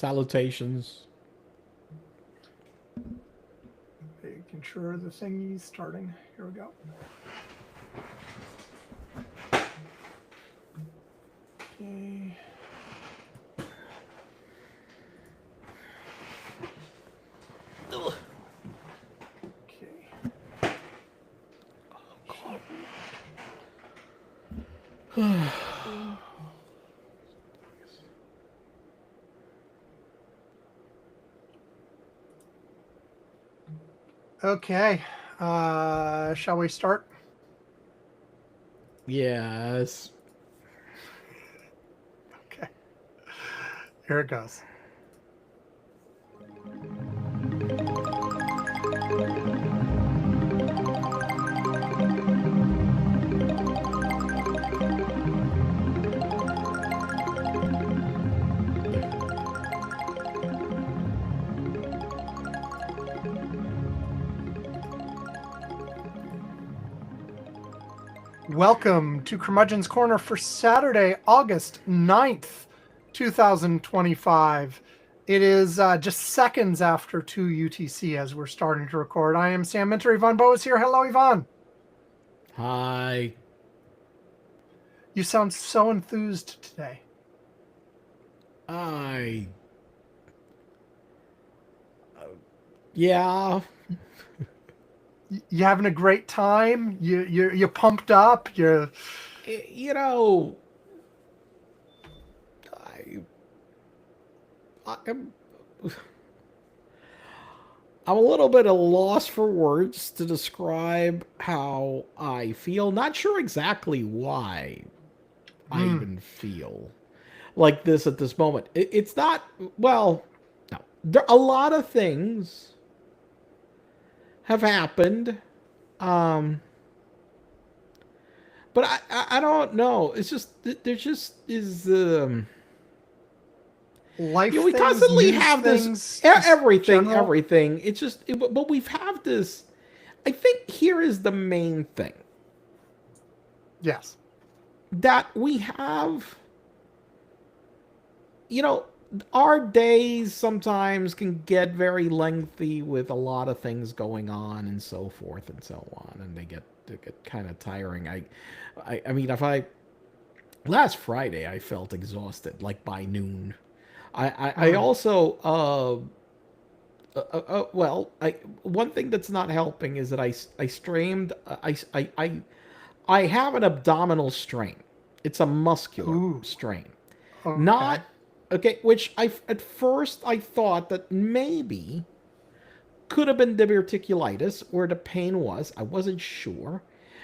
Salutations. Making sure the thingy's starting. Here we go. Okay. Okay. Shall we start? Yes. Okay. Here it goes. Welcome to Curmudgeon's Corner for Saturday, August 9th, 2025. It is just seconds after 2 UTC as we're starting to record. I am Sam Minter. Yvonne Bow is here. Hello, Yvonne. Hi. You sound so enthused today. Yeah. You having a great time? You pumped up? I'm a little bit at a loss for words to describe how I feel. Not sure exactly why I even feel like this at this moment. It's not, well, no. A lot of things have happened. But I don't know. It's just, there just is, life we things, constantly have things, this, everything. It's just, but we've have this, I think here is the main thing. Yes. That we have, our days sometimes can get very lengthy with a lot of things going on and so forth and so on, and they get kind of tiring. I mean, last Friday I felt exhausted like by noon. I also one thing that's not helping is that I strained I have an abdominal strain. It's a muscular strain. Okay. Not okay, which at first I thought that maybe could have been diverticulitis where the pain was. I wasn't sure.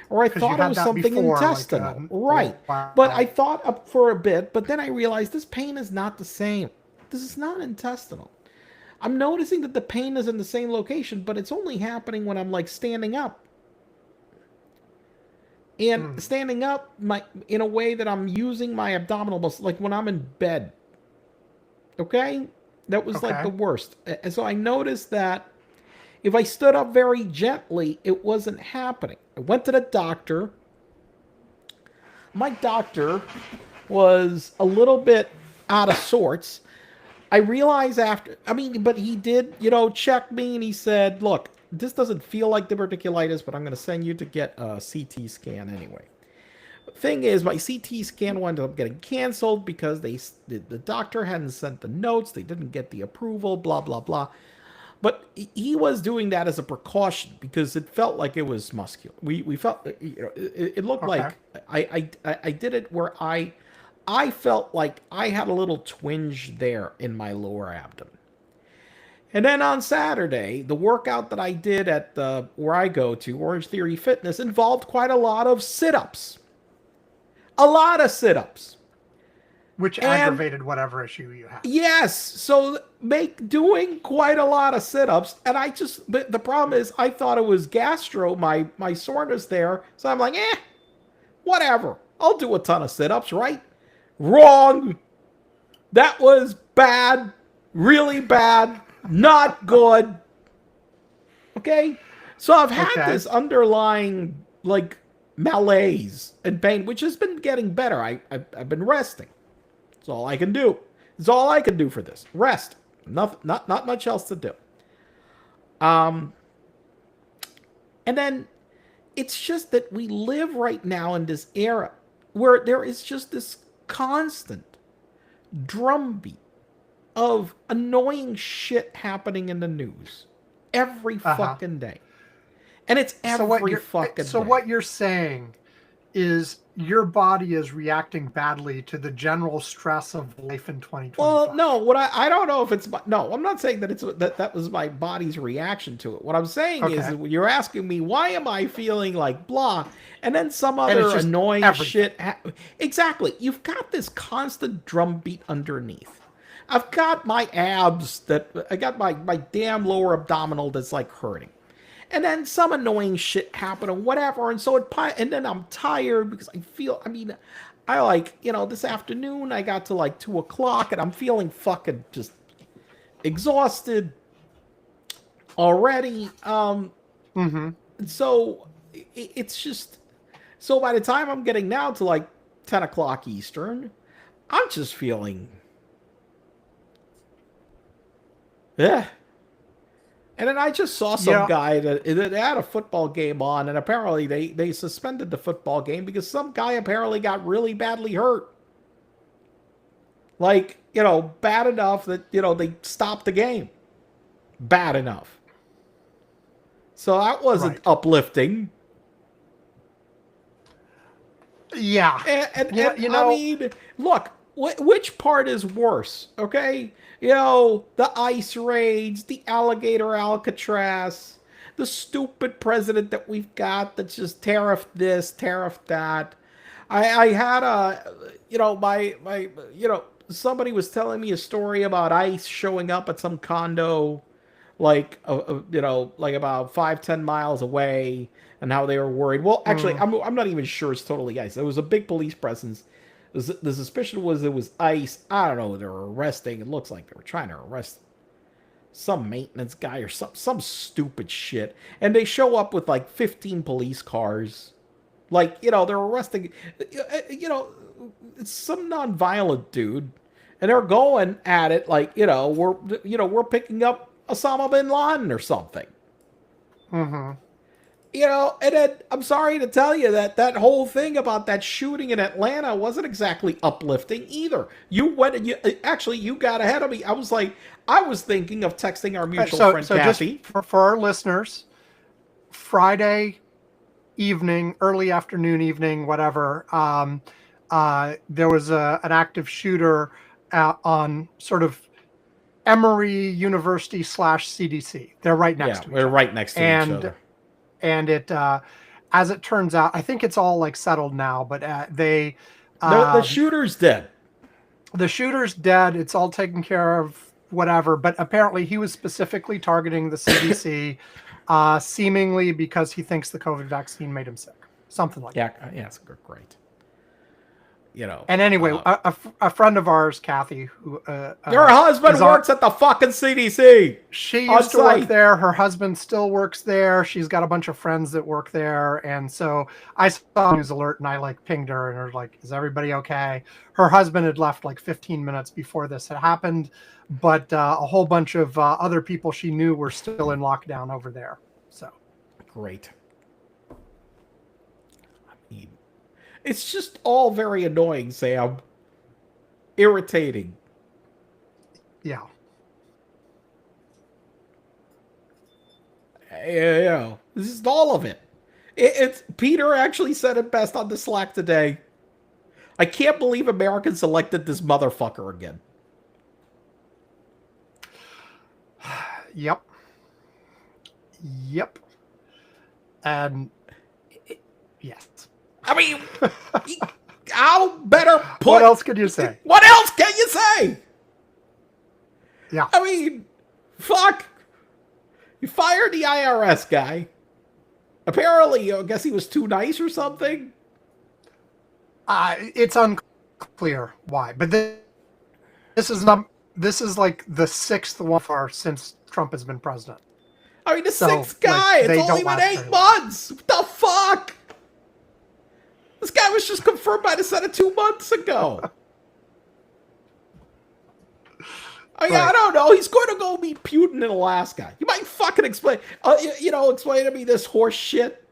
Or I thought it was something before, intestinal. Right. Wow. But I thought up for a bit, but then I realized this pain is not the same. This is not intestinal. I'm noticing that the pain is in the same location, but it's only happening when I'm like standing up. And standing up in a way that I'm using my abdominal muscle, like when I'm in bed. Okay? That was like the worst. And so I noticed that if I stood up very gently, it wasn't happening. I went to the doctor. My doctor was a little bit out of sorts. I realized but he did, check me and he said, look, this doesn't feel like diverticulitis, but I'm going to send you to get a CT scan anyway. Thing is, my CT scan wound up getting canceled because the doctor hadn't sent the notes. They didn't get the approval, blah, blah, blah. But he was doing that as a precaution because it felt like it was muscular. We felt, it looked like I did it where I felt like I had a little twinge there in my lower abdomen. And then on Saturday, the workout that I did at where I go to, Orange Theory Fitness, involved quite a lot of sit-ups. A lot of sit-ups. Which aggravated whatever issue you had. Yes. So doing quite a lot of sit-ups. And but the problem is I thought it was gastro, my soreness there. So I'm like, whatever. I'll do a ton of sit-ups, right? Wrong. That was bad. Really bad. Not good. Okay? So I've had this underlying, malaise and pain, which has been getting better. I've been resting. That's all I can do. It's all I can do for this. Rest. Not much else to do. And then it's just that we live right now in this era where there is just this constant drumbeat of annoying shit happening in the news every fucking day. And it's every fucking day. So what you're saying is your body is reacting badly to the general stress of life in 2025. Well, no, I don't know if it's no, I'm not saying that that was my body's reaction to it. What I'm saying is you're asking me why am I feeling like blah, and then some other annoying shit. Exactly. You've got this constant drumbeat underneath. I've got my abs I got my damn lower abdominal that's like hurting. And then some annoying shit happened or whatever. And so and then I'm tired because I like, this afternoon I got to like 2:00 and I'm feeling fucking just exhausted already. So it's just, so by the time I'm getting now to like 10:00 Eastern, I'm just feeling, yeah. And then I just saw some guy that had a football game on, and apparently they suspended the football game because some guy apparently got really badly hurt. Like, bad enough that, they stopped the game. Bad enough. So that wasn't uplifting. Yeah. And I mean, look, which part is worse, okay? The ICE raids, the alligator Alcatraz, the stupid president that we've got that's just tariff this, tariff that. I had somebody was telling me a story about ICE showing up at some condo, like about 5-10 miles away, and how they were worried. Well, actually, I'm not even sure it's totally ICE. There was a big police presence. The suspicion was it was ICE. I don't know. They were arresting. It looks like they were trying to arrest some maintenance guy or some stupid shit. And they show up with like 15 police cars. Like, they're arresting, it's some non-violent dude. And they're going at it like, we're picking up Osama bin Laden or something. Mm-hmm. And then I'm sorry to tell you that whole thing about that shooting in Atlanta wasn't exactly uplifting either. You got ahead of me. I was thinking of texting our mutual friend Kathy. Just for our listeners, Friday evening, early afternoon, evening, whatever, there was an active shooter on sort of Emory University / CDC. They're right next to each other. We're right next to each other. And it, as it turns out, I think it's all like settled now, but the shooter's dead. The shooter's dead. It's all taken care of, whatever. But apparently he was specifically targeting the CDC, seemingly because he thinks the COVID vaccine made him sick. Something like that. Yeah, it's great. And anyway, a friend of ours, Kathy, who her husband works at the fucking CDC. She used to work there. Her husband still works there. She's got a bunch of friends that work there, and so I saw a news alert and I pinged her and I was like, "Is everybody okay?" Her husband had left 15 minutes before this had happened, but a whole bunch of other people she knew were still in lockdown over there. So great. It's just all very annoying, Sam. Irritating. Yeah. This is all of it. It's Peter actually said it best on the Slack today. I can't believe Americans elected this motherfucker again. Yep. And yes. I mean, how better put... What else could you say? What else can you say? Yeah. I mean, fuck. You fired the IRS guy. Apparently, I guess he was too nice or something. It's unclear why, but this is like the sixth one far since Trump has been president. I mean, the sixth guy. It's only been 8 months. What the fuck? This guy was just confirmed by the Senate 2 months ago. I mean, I don't know. He's going to go meet Putin in Alaska. You might fucking explain, explain to me this horse shit.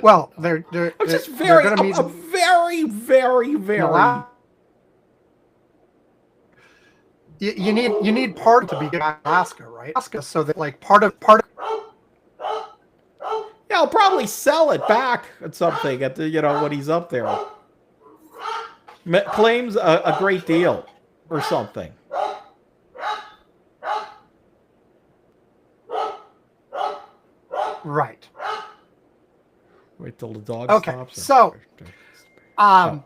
Well, I'm just they're going to meet very, very, very. You need part to be Alaska, right? Alaska, so that like part of. Yeah, I'll probably sell it back at something at the when he's up there. Claims a great deal or something. Right. Wait till the dog stops. So, and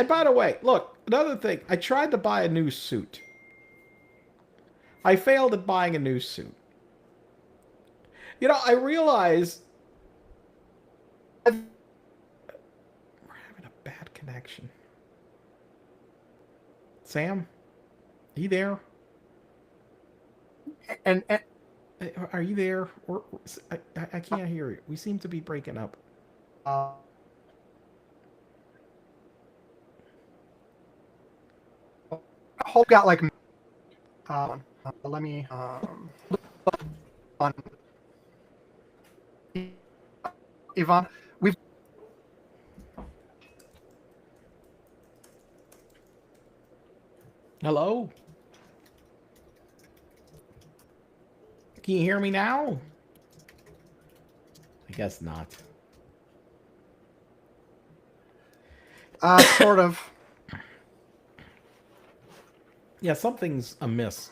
by the way, look, another thing. I tried to buy a new suit. I failed at buying a new suit. I realize we're having a bad connection. Sam, are you there? And are you there? Or I can't hear you. We seem to be breaking up. Hulk got like. Let me. On. Yvonne, we've. Hello? Can you hear me now? I guess not. Sort of. Yeah, something's amiss.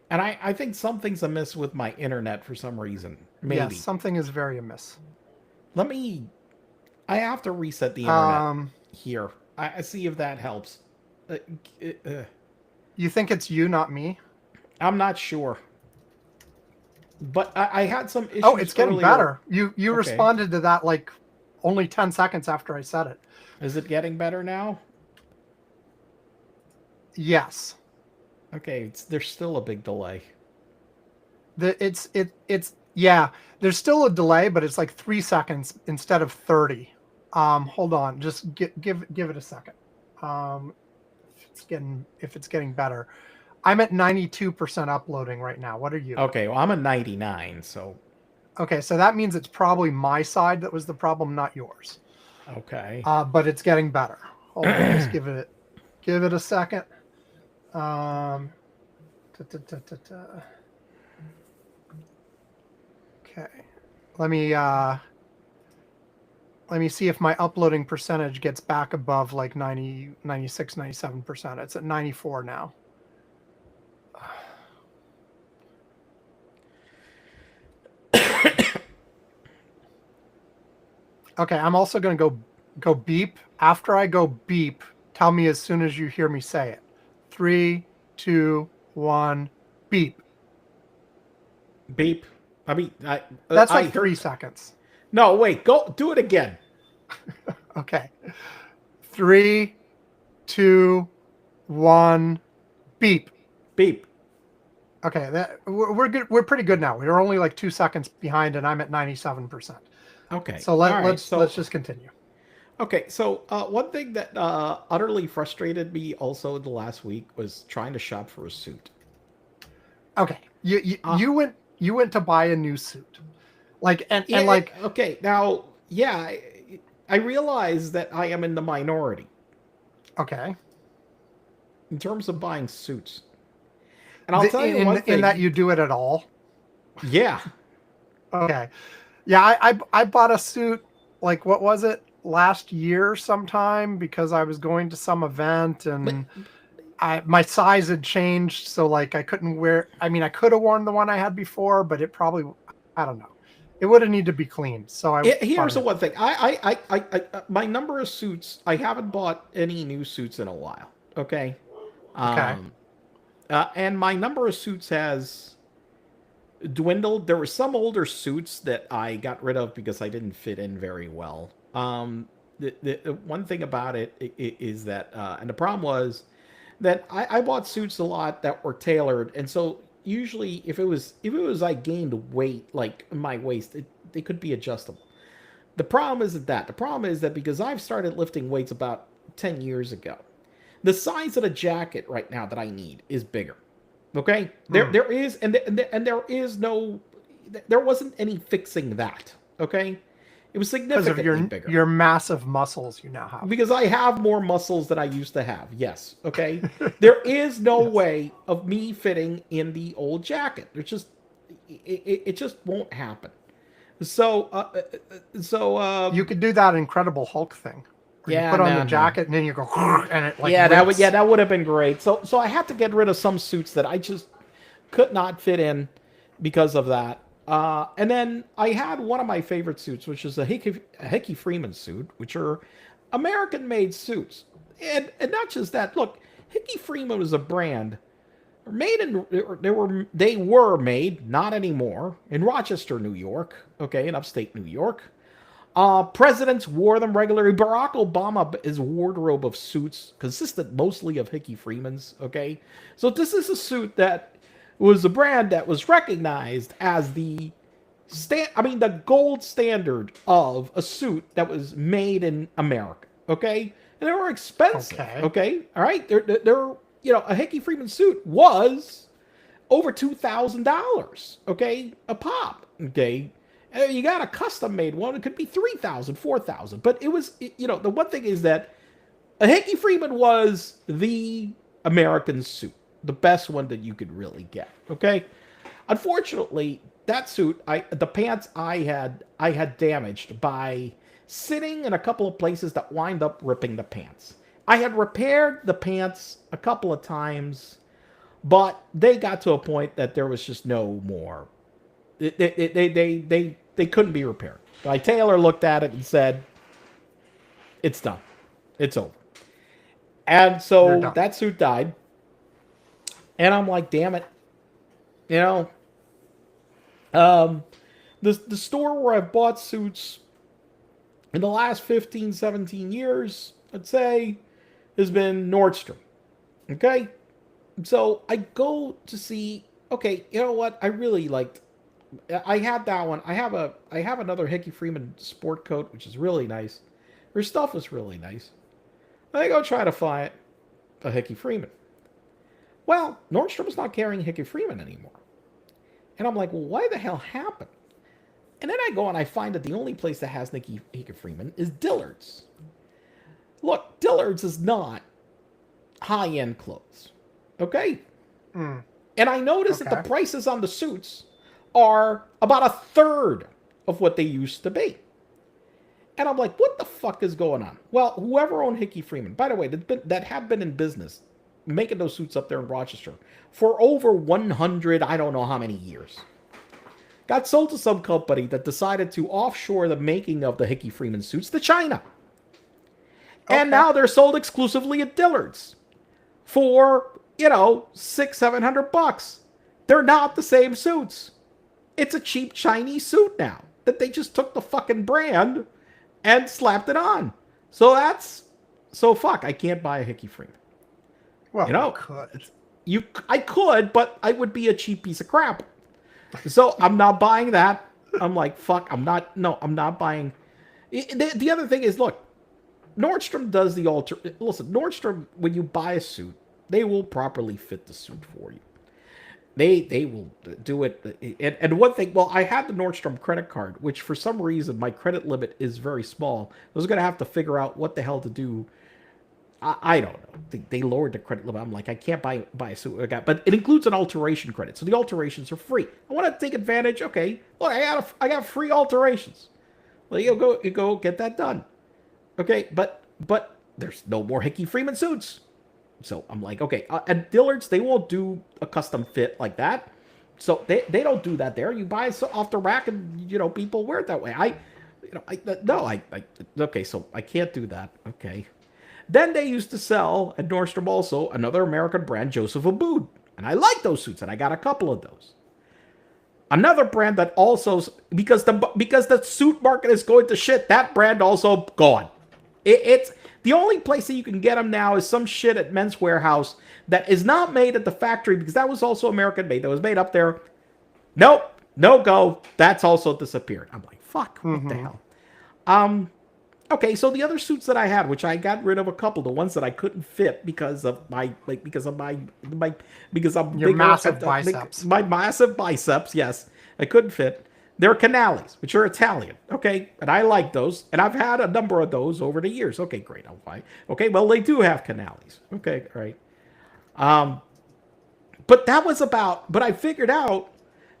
And I think something's amiss with my internet for some reason. Maybe. Yes, something is very amiss. I have to reset the internet here. I see if that helps. You think it's you, not me? I'm not sure. But I had some issues. Oh, it's getting earlier. better. You responded to that like only 10 seconds after I said it. Is it getting better now? Yes. Okay, there's still a big delay. Yeah, there's still a delay, but it's like 3 seconds instead of 30. Hold on, just give it a second. If it's getting better. I'm at 92% uploading right now. What are you? Okay, well, I'm at 99, so. Okay, so that means it's probably my side that was the problem, not yours. Okay. But it's getting better. Hold on, just give it a second. Okay. Let me see if my uploading percentage gets back above like 90, 96, 97%. It's at 94 now. Okay, I'm also going to go beep. After I go beep, tell me as soon as you hear me say it. 3, 2, 1, beep. Beep. I mean, that's like 3 seconds. No, wait. Go do it again. Okay. 3, 2, 1, beep. Beep. Okay, we're good. We're pretty good now. We're only like 2 seconds behind, and I'm at 97%. Okay. So let's just continue. Okay, so one thing that utterly frustrated me also the last week was trying to shop for a suit. Okay, you went to buy a new suit, okay, now I realize that I am in the minority. Okay. In terms of buying suits, and I'll tell you one thing. In that you do it at all. Yeah. Okay. Yeah, I bought a suit. Like, what was it? Last year sometime, because I was going to some event and my size had changed, so like I couldn't wear. I mean, I could have worn the one I had before, but it probably, I don't know, it would have needed to be cleaned. So here's the one thing. I my number of suits. I haven't bought any new suits in a while. Okay. Okay. And my number of suits has dwindled. There were some older suits that I got rid of because I didn't fit in very well. The one thing about it is that, and the problem was that I bought suits a lot that were tailored, and so usually if it was I gained weight, like my waist, they could be adjustable. The problem isn't that. The problem is that because I've started lifting weights about 10 years ago. The size of the jacket right now that I need is bigger. Okay? There is, and there is no, there wasn't any fixing that. Okay? It was significantly because of bigger. your massive muscles you now have. Because I have more muscles than I used to have. Yes. Okay? There is no way of me fitting in the old jacket. There's just, it just won't happen. So, you could do that Incredible Hulk thing. Where you put on the jacket and then you go and it like rips. that would have been great. So I had to get rid of some suits that I just could not fit in because of that. And then I had one of my favorite suits, which is a Hickey Freeman suit, which are American-made suits. And not just that. Look, Hickey Freeman was a brand made in they were made, not anymore, in Rochester, New York, okay, in upstate New York. Presidents wore them regularly. Barack Obama, his wardrobe of suits consisted mostly of Hickey Freeman's, okay? So this is a suit that was a brand that was recognized as the gold standard of a suit that was made in America, okay? And they were expensive, okay? All right? They're a Hickey Freeman suit was over $2,000, okay? A pop, okay? You got a custom-made one, it could be $3,000, $4,000. But it was, the one thing is that a Hickey Freeman was the American suit, the best one that you could really get, okay? Unfortunately, that suit, the pants I had damaged by sitting in a couple of places that wind up ripping the pants. I had repaired the pants a couple of times, but they got to a point that there was just no more. They couldn't be repaired. My tailor looked at it and said, "It's done. It's over." And so that suit died. And I'm like, damn it. The store where I've bought suits in the last 15, 17 years, I'd say, has been Nordstrom. Okay? So I go to see, okay, you know what? I really liked, I had that one. I have another Hickey Freeman sport coat, which is really nice. Her stuff is really nice. I go try to find a Hickey Freeman. Well, Nordstrom's not carrying Hickey Freeman anymore. And I'm like, well, why the hell happened? And then I go and I find that the only place that has Hickey Freeman is Dillard's. Look, Dillard's is not high-end clothes. Okay? And I noticed that the prices on the suits are about a third of what they used to be. And I'm like, what the fuck is going on? Well, whoever owned Hickey Freeman, by the way, that had been in business, making those suits up there in Rochester for over 100, I don't know how many years. Got sold to some company that decided to offshore the making of the Hickey Freeman suits to China. And now they're sold exclusively at Dillard's for, $600-700. They're not the same suits. It's a cheap Chinese suit now that they just took the fucking brand and slapped it on. So fuck, I can't buy a Hickey Freeman. Well, I could, but I would be a cheap piece of crap. So I'm not buying that. I'm like, fuck, I'm not buying. The other thing is, look, Nordstrom does the listen, Nordstrom, when you buy a suit, they will properly fit the suit for you. They will do it. And one thing, well, I had the Nordstrom credit card, which for some reason my credit limit is very small. I was going to have to figure out what the hell to do. I don't know. They lowered the credit limit. I'm like, I can't buy a suit. But it includes an alteration credit. So the alterations are free. I want to take advantage. Okay, look, I got free alterations. Well, you go get that done. Okay, but there's no more Hickey Freeman suits. So I'm like, okay, at Dillard's, they won't do a custom fit like that. So they don't do that there. You buy it off the rack and, people wear it that way. Okay, so I can't do that. Okay. Then they used to sell at Nordstrom also another American brand, Joseph Abboud. And I like those suits, and I got a couple of those. Another brand that also, because the suit market is going to shit, that brand also gone. It's the only place that you can get them now is some shit at Men's Warehouse that is not made at the factory, because that was also American made. That was made up there. Nope, no go. That's also disappeared. I'm like, fuck, what the hell? Okay, so the other suits that I had, which I got rid of a couple, the ones that I couldn't fit because of my because I'm Your bigger massive at biceps. my massive biceps. Yes, I couldn't fit. They're canales, which are Italian. Okay, and I like those, and I've had a number of those over the years. Okay, great. I'm fine. Okay, well they do have canales. Okay, all right. Um, but that was about. But I figured out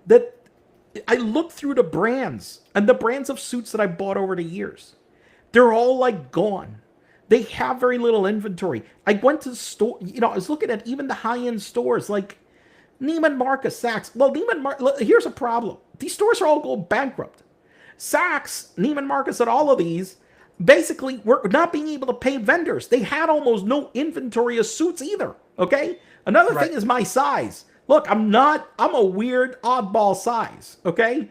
that I looked through the brands and the brands of suits that I bought over the years. They're all like gone. They have very little inventory. I went to the store, I was looking at even the high-end stores like Neiman Marcus, Saks. Well, here's a problem. These stores are all going bankrupt. Saks, Neiman Marcus, and all of these basically were not being able to pay vendors. They had almost no inventory of suits either. Okay? Another thing is my size. Look, I'm a weird oddball size. Okay?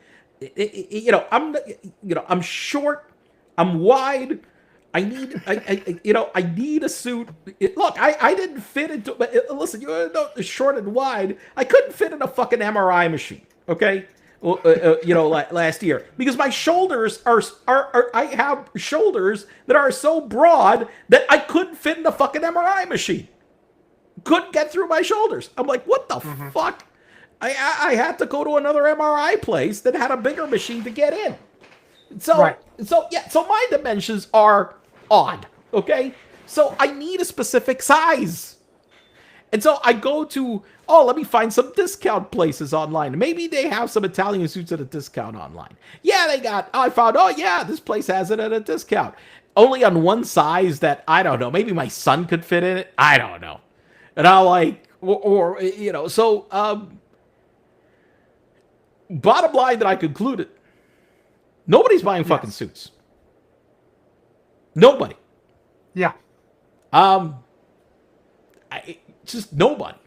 I'm short. I'm wide. I need a suit. Look, I didn't fit into. Listen, short and wide. I couldn't fit in a fucking MRI machine. Okay, last year because my shoulders are I have shoulders that are so broad that I couldn't fit in a fucking MRI machine. Couldn't get through my shoulders. I'm like, what the fuck? I had to go to another MRI place that had a bigger machine to get in. So my dimensions are odd, okay? So I need a specific size. And so I go to, let me find some discount places online. Maybe they have some Italian suits at a discount online. Yeah, I found, this place has it at a discount. Only on one size that, I don't know, maybe my son could fit in it. I don't know. And I'm like, bottom line that I concluded, nobody's buying fucking suits. Nobody. Yeah. Just nobody.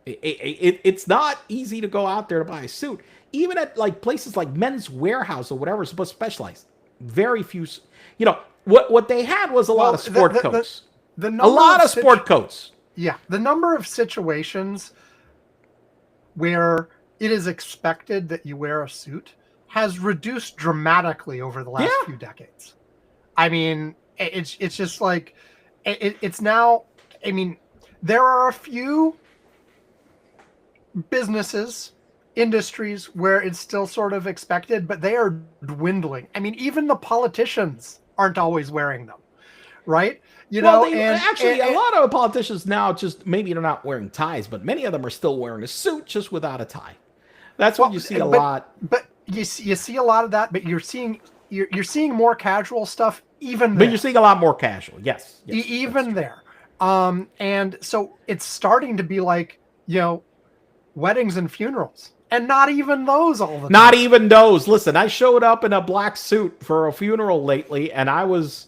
It's not easy to go out there to buy a suit. Even at like places like Men's Warehouse or whatever, but specialized. Very few. What they had was a lot of sport coats. A lot of sport coats. Yeah. The number of situations where it is expected that you wear a suit has reduced dramatically over the last few decades. I mean, it's just like it's now. I mean, there are a few businesses, industries where it's still sort of expected, but they are dwindling. I mean, even the politicians aren't always wearing them, right? A lot of politicians now just maybe they're not wearing ties, but many of them are still wearing a suit just without a tie. That's what you see a lot. But you see a lot of that, but you're seeing more casual stuff even there. But you're seeing a lot more casual, yes even there. And so it's starting to be like, weddings and funerals. And not even those all the time. Not even those. Listen, I showed up in a black suit for a funeral lately, and I was,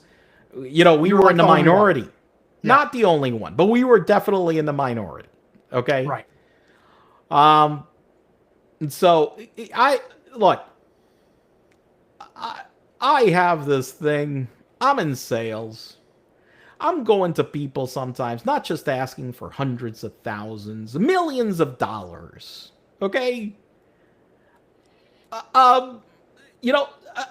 we were in the minority. Yeah. Not the only one, but we were definitely in the minority. Okay? Right. And so, I have this thing. I'm in sales. I'm going to people sometimes, not just asking for hundreds of thousands, millions of dollars. Okay? A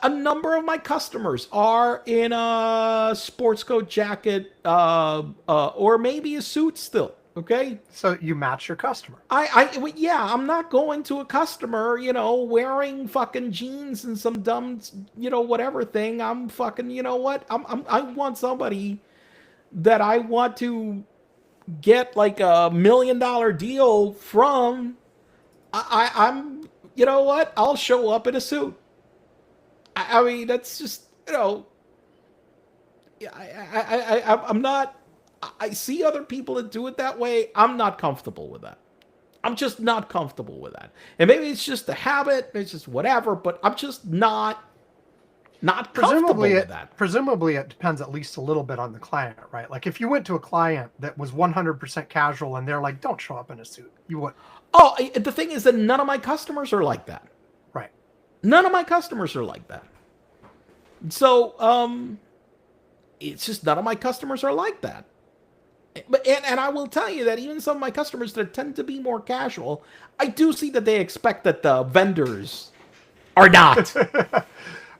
number of my customers are in a sports coat jacket, or maybe a suit still. Okay? So you match your customer. I'm not going to a customer, wearing fucking jeans and some dumb, whatever thing. I'm fucking, I want somebody that I want to get like $1 million deal from. I'm, I'll show up in a suit. I mean, that's just, I'm not. I see other people that do it that way. I'm not comfortable with that. I'm just not comfortable with that. And maybe it's just a habit. It's just whatever. But I'm just not comfortable with that. Presumably, it depends at least a little bit on the client, right? Like if you went to a client that was 100% casual and they're like, "Don't show up in a suit," you would. Oh, the thing is that none of my customers are like that. Right. None of my customers are like that. So, it's just none of my customers are like that. But and I will tell you that even some of my customers that tend to be more casual, I do see that they expect that the vendors are not.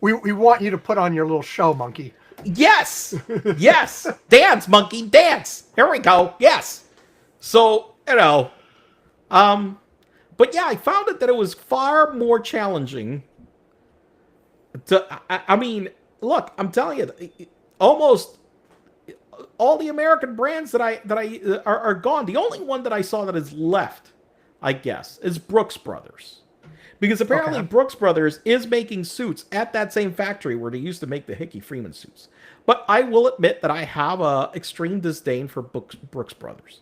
We want you to put on your little show, monkey. Yes. Yes. Dance, monkey, dance. Here we go. Yes. So, but yeah, I found that it was far more challenging I mean, look, I'm telling you, almost all the American brands that are gone. The only one that I saw that is left, I guess, is Brooks Brothers. Because apparently Brooks Brothers is making suits at that same factory where they used to make the Hickey Freeman suits. But I will admit that I have a extreme disdain for Brooks Brothers.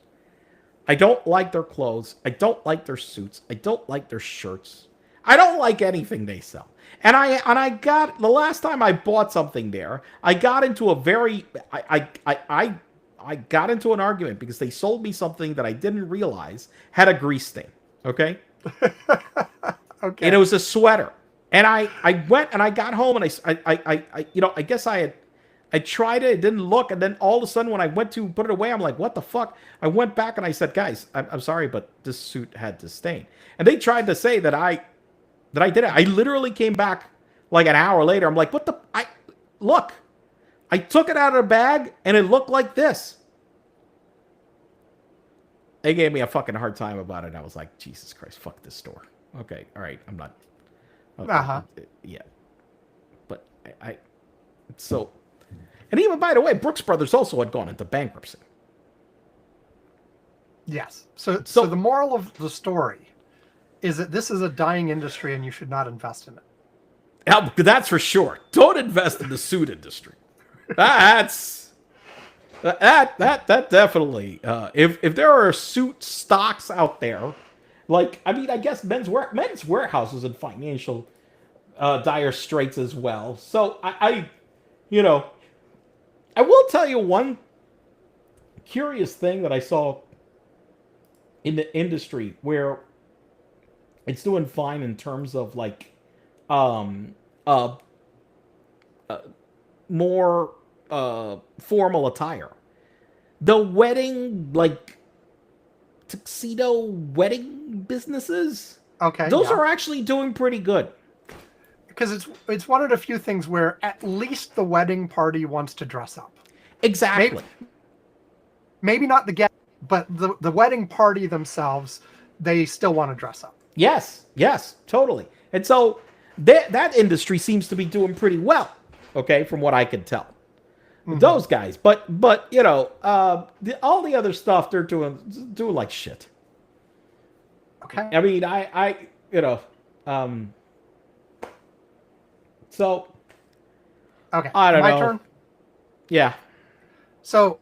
I don't like their clothes. I don't like their suits. I don't like their shirts. I don't like anything they sell. And I got, the last time I bought something there, I got into a very, I got into an argument because they sold me something that I didn't realize had a grease stain. Okay? Okay. And it was a sweater. And I went and I got home and I guess I tried it, it didn't look, and then all of a sudden when I went to put it away, I'm like, what the fuck? I went back and I said, guys, I'm sorry, but this suit had this stain. And they tried to say that I did it. I literally came back like an hour later. I'm like, what the? Look, I took it out of the bag and it looked like this. They gave me a fucking hard time about it. And I was like, Jesus Christ, fuck this store. Okay, all right, I'm not. Okay, yeah, but so, and even by the way, Brooks Brothers also had gone into bankruptcy. Yes. So the moral of the story is that this is a dying industry and you should not invest in it. That's for sure. Don't invest in the suit industry. That definitely. If there are suit stocks out there, like, I mean, I guess Men's Warehouse is in financial dire straits as well. So I will tell you one curious thing that I saw in the industry where it's doing fine in terms of like more formal attire. The wedding, like tuxedo wedding businesses, those are actually doing pretty good. Because it's one of the few things where at least the wedding party wants to dress up. Exactly. Maybe not the guest, but the wedding party themselves, they still want to dress up. Yes, totally. And so that industry seems to be doing pretty well, okay, from what I can tell. Mm-hmm. Those guys, but all the other stuff they're doing like shit. Okay. I mean, so okay. I don't know. My turn. Yeah. So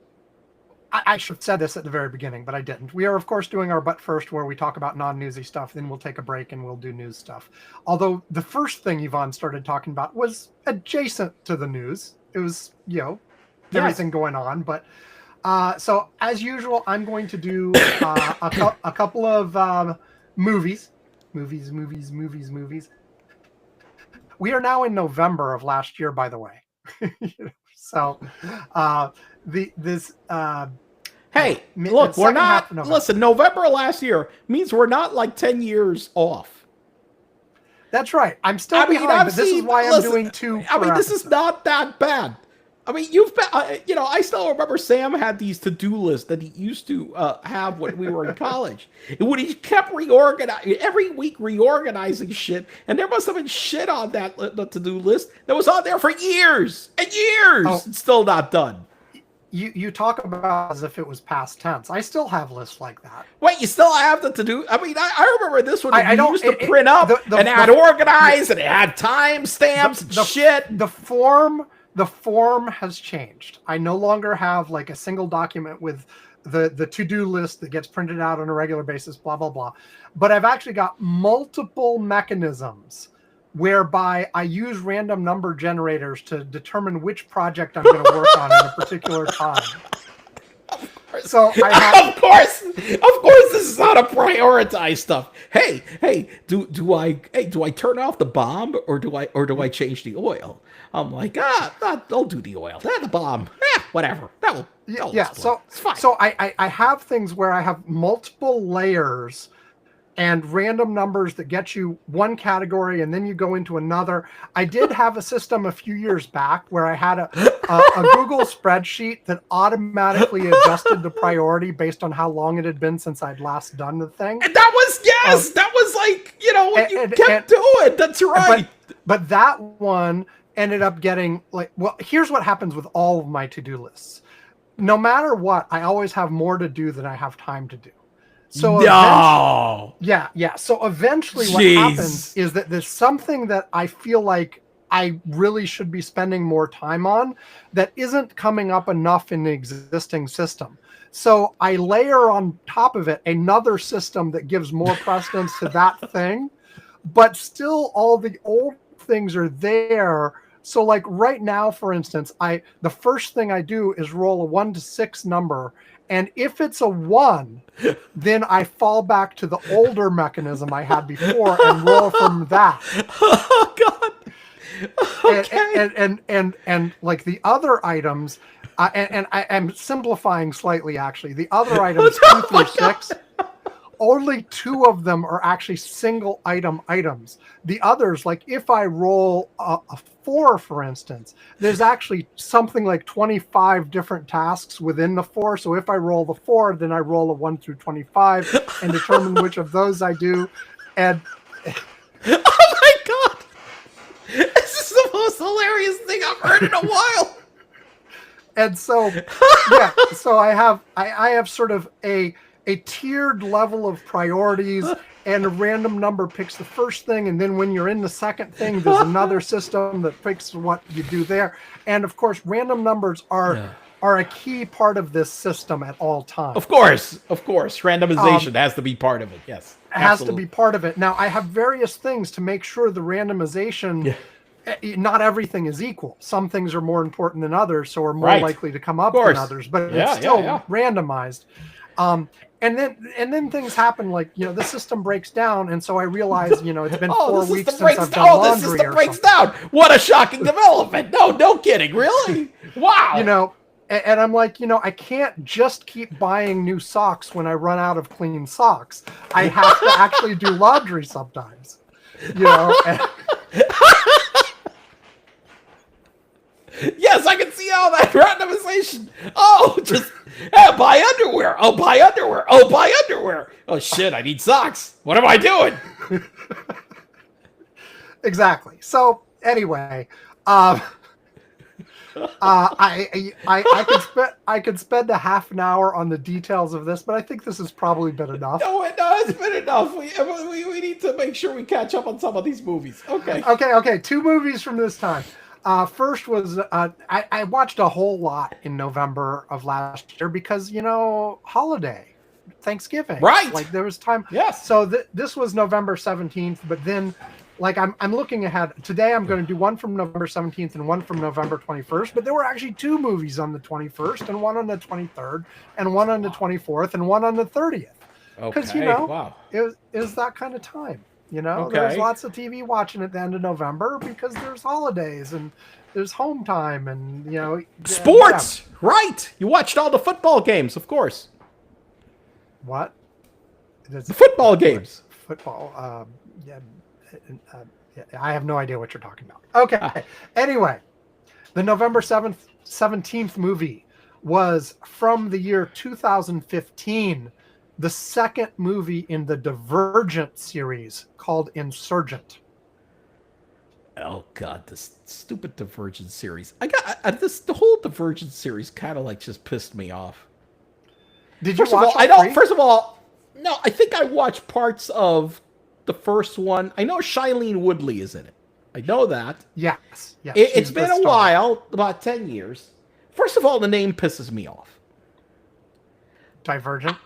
I should have said this at the very beginning, but I didn't. We are, of course, doing our But First, where we talk about non-newsy stuff. Then we'll take a break and we'll do news stuff. Although the first thing Yvonne started talking about was adjacent to the news. It was, everything going on. But so, as usual, I'm going to do a couple of movies. We are now in November of last year, by the way. So, hey, look, we're not. Listen, November last year means we're not like 10 years off. That's right. I'm still behind, but this is why I'm doing two. I mean, this is not that bad. I mean, I still remember Sam had these to-do lists that he used to have when we were in college. And when he kept every week reorganizing shit, and there must have been shit on that the to-do list that was on there for years and years. Oh, and still not done. You talk about as if it was past tense. I still have lists like that. Wait, you still have the to-do? I mean, I remember this one. I used to print up and had organized and it had time stamps and shit. The form has changed. I no longer have like a single document with the to-do list that gets printed out on a regular basis, blah, blah, blah. But I've actually got multiple mechanisms whereby I use random number generators to determine which project I'm going to work on at a particular time. So of course, this is how to prioritize stuff. Hey, do I turn off the bomb or do I change the oil? I'm like, don't do the oil. The bomb, whatever. So it's fine. So I have things where I have multiple layers and random numbers that get you one category and then you go into another. I did have a system a few years back where I had a Google spreadsheet that automatically adjusted the priority based on how long it had been since I'd last done the thing. And that was, that was like, what you kept doing. That's right. But that one ended up getting here's what happens with all of my to-do lists. No matter what, I always have more to do than I have time to do. So So eventually what happens is that there's something that I feel like I really should be spending more time on that isn't coming up enough in the existing system. So I layer on top of it another system that gives more precedence to that thing, but still all the old things are there. So like right now, for instance, the first thing I do is roll a 1 to 6 number. And if it's a 1, then I fall back to the older mechanism I had before and roll from that. Oh God. Okay. And like the other items, and I am simplifying slightly actually. The other items 2 through 6, only 2 of them are actually single items. The others, like if I roll a 4, for instance, there's actually something like 25 different tasks within the 4. So if I roll the 4, then I roll a 1 through 25 and determine which of those I do. And oh my God, this is the most hilarious thing I've heard in a while. And so, so I have sort of a tiered level of priorities, and a random number picks the first thing, and then when you're in the second thing, there's another system that picks what you do there. And of course, random numbers are a key part of this system at all times. Of course, randomization has to be part of it. Yes, has to be part of it. Now, I have various things to make sure the randomization. Yeah. Not everything is equal. Some things are more important than others, so are more likely to come up than others. But it's still randomized. And then things happen like, the system breaks down. And so I realize, it's been 4 weeks since I've done laundry. The system breaks down. What a shocking development. No kidding. Really? Wow. And I'm like, I can't just keep buying new socks when I run out of clean socks. I have to actually do laundry sometimes, Yes, I can see all that randomization. Oh, just buy underwear. Oh, buy underwear. Oh, buy underwear. Oh, shit, I need socks. What am I doing? Exactly. So, anyway, I could spend a half an hour on the details of this, but I think this has probably been enough. No, it's been enough. We need to make sure we catch up on some of these movies. Okay. 2 movies from this time. First was I watched a whole lot in November of last year because holiday, Thanksgiving, right? Like there was time. Yes. So this was November 17th, but then like I'm looking ahead. Today I'm going to do one from November 17th and one from November 21st. But there were actually 2 movies on the 21st and one on the 23rd and one on the 24th and one on the 30th. Because it was that kind of time. There's lots of TV watching at the end of November because there's holidays and there's home time and, sports, right. You watched all the football games, of course. What? The football games. Football. I have no idea what you're talking about. Okay. Anyway, the November 17th movie was from the year 2015. The second movie in the Divergent series called Insurgent. Oh God, this stupid Divergent series. The whole Divergent series kind of like just pissed me off. Did you watch? First of all, no. I think I watched parts of the first one. I know Shailene Woodley is in it. I know that. Yes. It's been a while, about 10 years. First of all, the name pisses me off. Divergent.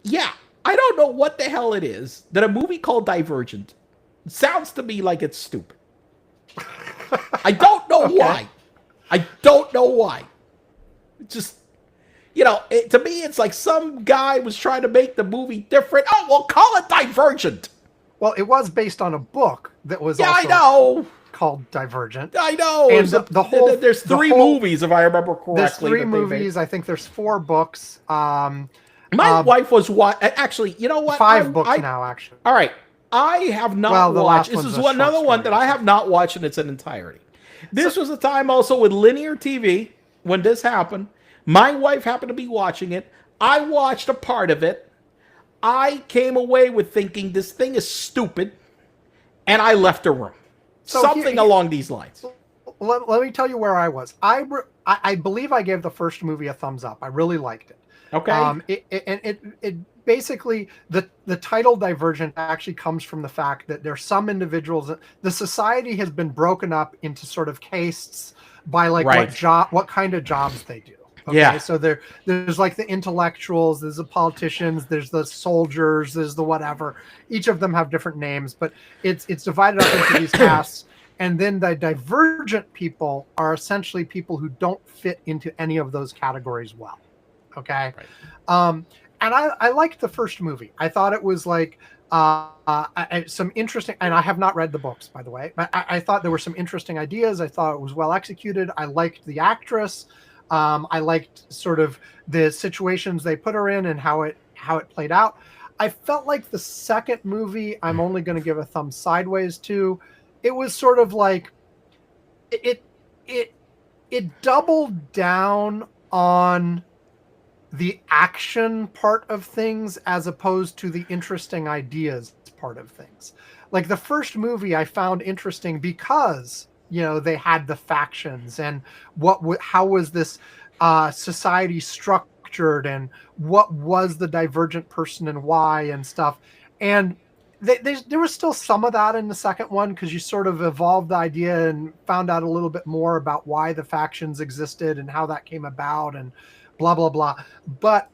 Yeah, I don't know what the hell it is that a movie called Divergent sounds to me like it's stupid. I don't know why. I don't know why. It just, to me, it's like some guy was trying to make the movie different. Oh, well, call it Divergent. Well, it was based on a book that was called Divergent. I know. And there's 3 movies, if I remember correctly. There's 3 movies. I think there's 4 books. My wife was actually, you know what? 5 books now, actually. All right. I have not watched. This is another one that I have not watched in its entirety. This was a time also with linear TV when this happened. My wife happened to be watching it. I watched a part of it. I came away with thinking this thing is stupid, and I left the room. So something along these lines. Let me tell you where I was. I believe I gave the first movie a thumbs up. I really liked it. Okay. It basically, the title Divergent actually comes from the fact that there's some individuals, the society has been broken up into sort of castes by like what kind of jobs they do. Okay? Yeah. So there's like the intellectuals, there's the politicians, there's the soldiers, there's the whatever. Each of them have different names, but it's divided up into these castes. And then the divergent people are essentially people who don't fit into any of those categories well. Okay. Right. And I liked the first movie. I thought it was like some interesting, and I have not read the books, by the way, but I thought there were some interesting ideas. I thought it was well executed. I liked the actress. I liked sort of the situations they put her in and how it played out. I felt like the second movie, I'm only going to give a thumb sideways to. It was sort of like it doubled down on the action part of things as opposed to the interesting ideas part of things. Like the first movie I found interesting because, you know, they had the factions and how was this society structured and what was the divergent person and why and stuff. And there was still some of that in the second one because you sort of evolved the idea and found out a little bit more about why the factions existed and how that came about and blah, blah, blah. But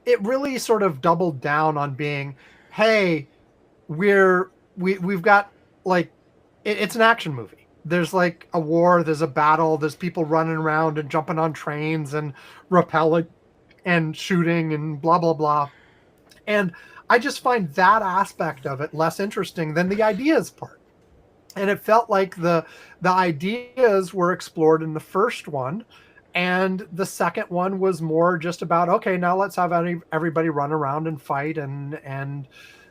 it really sort of doubled down on being, hey, we've got like, it's an action movie. There's like a war, there's a battle, there's people running around and jumping on trains and rappelling and shooting and blah, blah, blah. And I just find that aspect of it less interesting than the ideas part. And it felt like the ideas were explored in the first one. And the second one was more just about, okay, now let's have everybody run around and fight and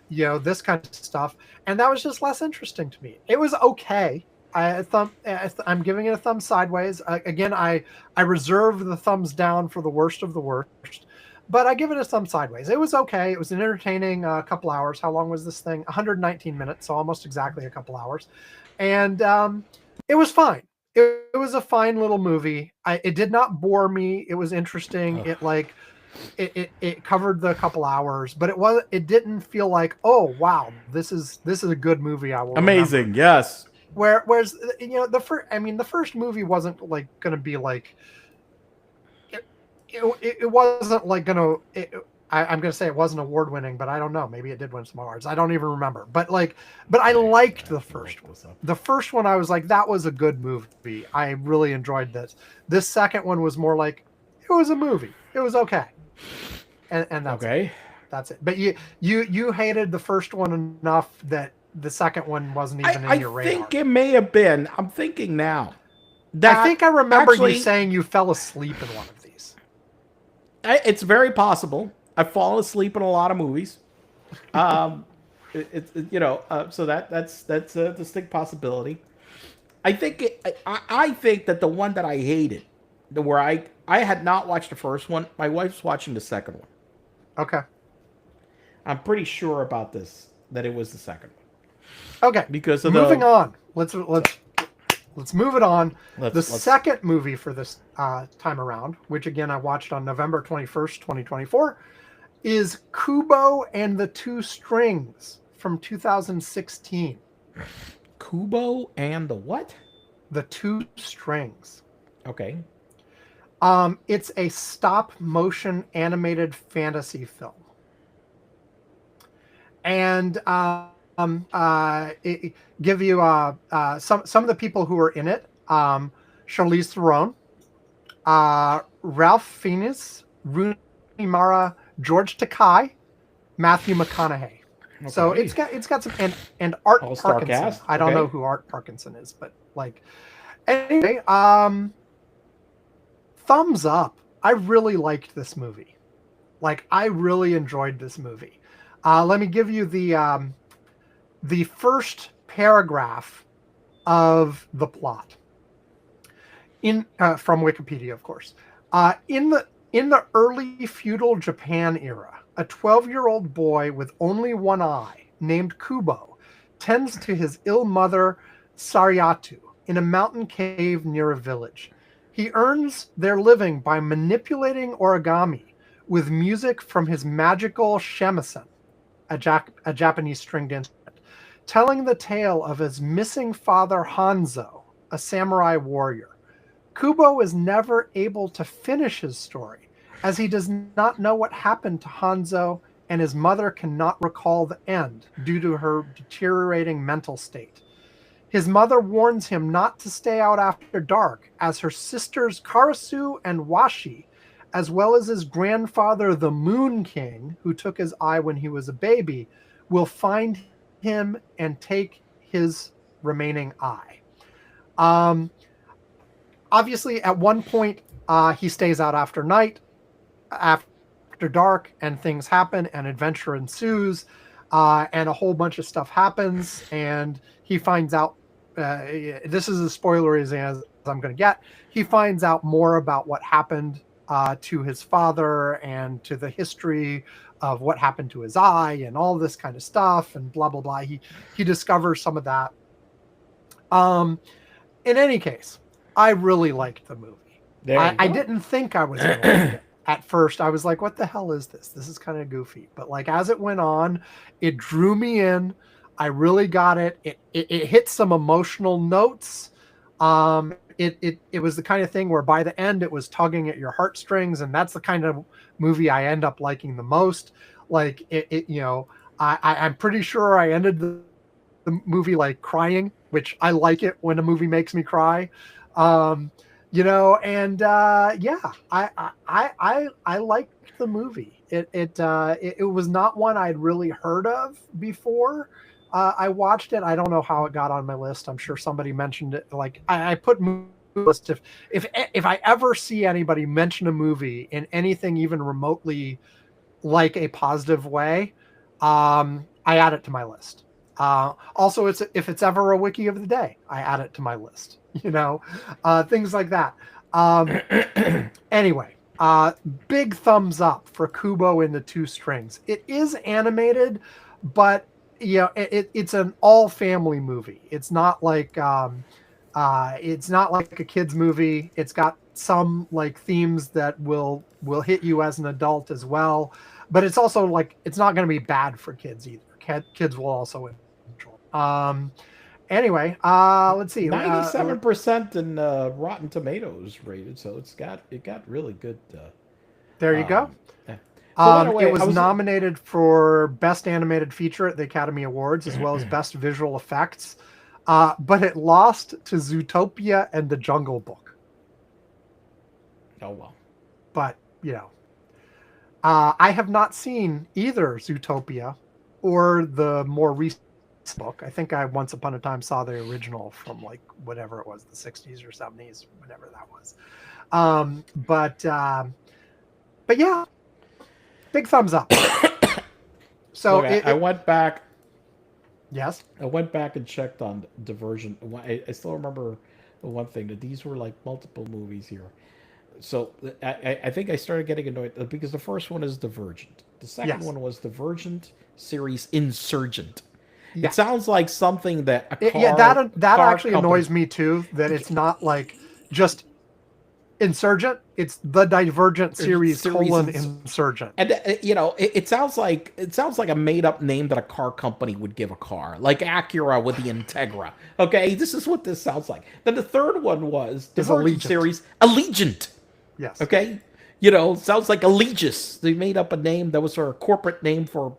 you know, this kind of stuff. And that was just less interesting to me. It was okay. I'm giving it a thumb sideways. Again, I reserve the thumbs down for the worst of the worst. But I give it a thumb sideways. It was okay. It was an entertaining couple hours. How long was this thing? 119 minutes, so almost exactly a couple hours. And it was fine. It was a fine little movie. It did not bore me. It was interesting. Ugh. It covered the couple hours, but it didn't feel like, oh wow, this is a good movie. I will amazing. Remember. Yes. Whereas you know the first movie wasn't like going to be like. It wasn't like I'm going to say it wasn't award winning, but I don't know. Maybe it did win some awards. I don't even remember. But I liked the first one. The first one, I was like, that was a good movie. I really enjoyed this. This second one was more like, it was a movie. It was okay. And that's okay. That's it. But you hated the first one enough that the second one wasn't even in your radar. I think it may have been. I'm thinking now. I think I remember you saying you fell asleep in one of these. It's very possible. I've fallen asleep in a lot of movies. So that's a distinct possibility. I think I think that the one that I hated, where I had not watched the first one, my wife's watching the second one. Okay. I'm pretty sure about this, that it was the second one. Okay. Because of moving on. Let's move it on. The second movie for this time around, which again I watched on November 21st, 2024, is Kubo and the Two Strings from 2016. Kubo and the what? The Two Strings. Okay. It's a stop motion animated fantasy film. And give you some of the people who are in it: Charlize Theron, Ralph Fiennes, Rooney Mara, George Takei, Matthew McConaughey. Okay. So it's got some and Art All-star Parkinson. cast. I don't know who Art Parkinson is, but like anyway, thumbs up. I really liked this movie. Like, I really enjoyed this movie. Let me give you the first paragraph of the plot in from Wikipedia, of course. In the early feudal Japan era, a 12-year-old boy with only one eye, named Kubo, tends to his ill mother Sariatu in a mountain cave near a village. He earns their living by manipulating origami with music from his magical shamisen, a Japanese stringed instrument, telling the tale of his missing father Hanzo, a samurai warrior. Kubo is never able to finish his story, as he does not know what happened to Hanzo, and his mother cannot recall the end due to her deteriorating mental state. His mother warns him not to stay out after dark, as her sisters Karasu and Washi, as well as his grandfather, the Moon King, who took his eye when he was a baby, will find him and take his remaining eye. Obviously, at one point, he stays out after night, after dark, and things happen, and adventure ensues, and a whole bunch of stuff happens, and he finds out, this is as spoilery as I'm going to get, he finds out more about what happened to his father and to the history of what happened to his eye and all this kind of stuff and blah, blah, blah. He discovers some of that. In any case, I really liked the movie. I didn't think I was going to like it. At first, I was like, what the hell is this? This is kind of goofy. But like as it went on, it drew me in. I really got it. It hit some emotional notes. It was the kind of thing where by the end it was tugging at your heartstrings, and that's the kind of movie I end up liking the most. Like I'm pretty sure I ended the movie like crying, which I like it when a movie makes me cry. I liked the movie. It was not one I'd really heard of before. I watched it. I don't know how it got on my list. I'm sure somebody mentioned it. Like I put movie list if I ever see anybody mention a movie in anything even remotely like a positive way, I add it to my list. Also, if it's ever a wiki of the day, I add it to my list. Things like that. Anyway, big thumbs up for Kubo in the Two Strings. It is animated, but it's an all family movie. It's not like a kid's movie. It's got some like themes that will hit you as an adult as well, but it's also like it's not going to be bad for kids either. Kids will also enjoy. Anyway, let's see. 97% in Rotten Tomatoes rated, so it got really good. There you go. Yeah. So by the way, it was nominated for Best Animated Feature at the Academy Awards, as well as Best Visual Effects, but it lost to Zootopia and The Jungle Book. Oh well. But I have not seen either Zootopia or the more recent book. I think I once upon a time saw the original from like whatever it was, the 60s or 70s, whatever that was. But yeah, big thumbs up. So look, I went back. Yes, I went back and checked on Divergent. I still remember the one thing that these were like multiple movies here. So I think I started getting annoyed because the first one is Divergent. The second one was Divergent series Insurgent. Yeah. It sounds like something that a car, that actually annoys me too. That it's not like just Insurgent. It's the Divergent series Insurgent. And it sounds like a made up name that a car company would give a car, like Acura with the Integra. Okay, this is what this sounds like. Then the third one was Divergent series Allegiant. Yes. Okay, sounds like Allegis. They made up a name that was a corporate name for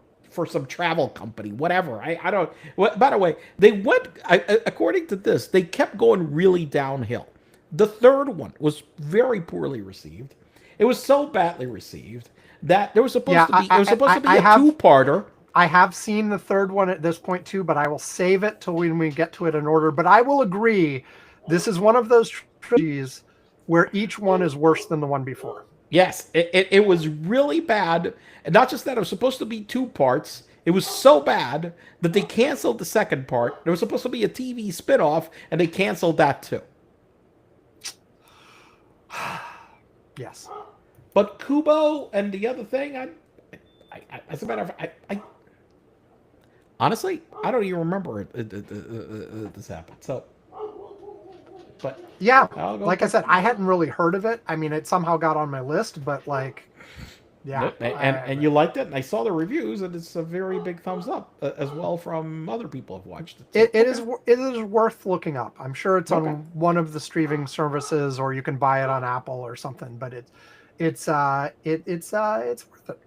some travel company, whatever. I don't. By the way, they went. According to this, they kept going really downhill. The third one was very poorly received. It was so badly received that there was supposed to be. It was supposed to be a two-parter. I have seen the third one at this point too, but I will save it till when we get to it in order. But I will agree, this is one of those trilogies where each one is worse than the one before. Yes, it was really bad. And not just that, it was supposed to be 2 parts. It was so bad that they canceled the second part. There was supposed to be a TV spinoff, and they canceled that too. Yes. But Kubo and the other thing, as a matter of fact, honestly, I don't even remember this happened. So, but yeah, like I said, I hadn't really heard of it. I mean, it somehow got on my list, but like, yeah. And you liked it, and I saw the reviews, and it's a very big thumbs up as well from other people who've watched it. It is worth looking up. I'm sure it's on one of the streaming services, or you can buy it on Apple or something. But it's worth it.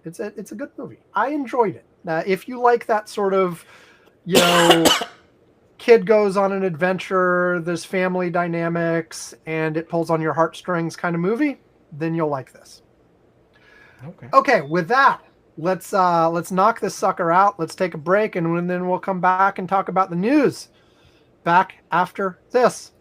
It's a good movie. I enjoyed it. If you like that sort of, kid goes on an adventure, there's family dynamics, and it pulls on your heartstrings kind of movie, then you'll like this. Okay, with that, let's knock this sucker out. Let's take a break, and then we'll come back and talk about the news. Back after this.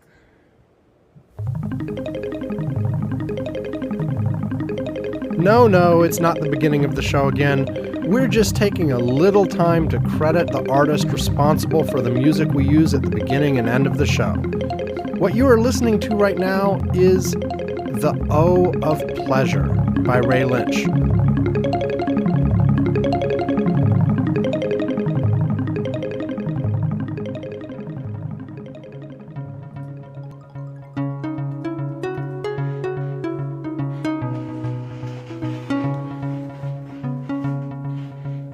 No, it's not the beginning of the show again. We're just taking a little time to credit the artist responsible for the music we use at the beginning and end of the show. What you are listening to right now is The O of Pleasure by Ray Lynch.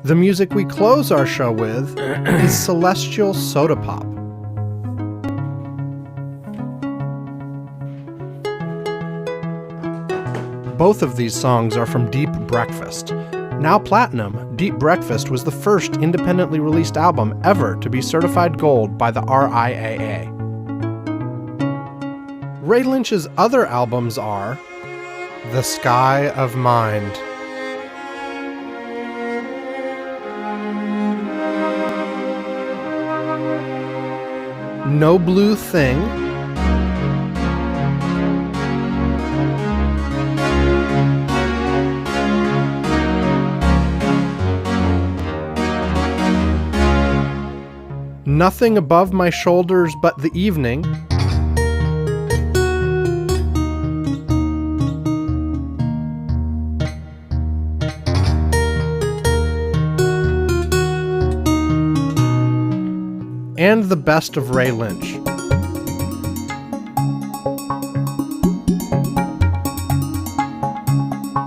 The music we close our show with is Celestial Soda Pop. Both of these songs are from Deep Breakfast. Now platinum, Deep Breakfast was the first independently released album ever to be certified gold by the RIAA. Ray Lynch's other albums are The Sky of Mind, No Blue Thing, Nothing Above My Shoulders But the Evening, and The Best of Ray Lynch.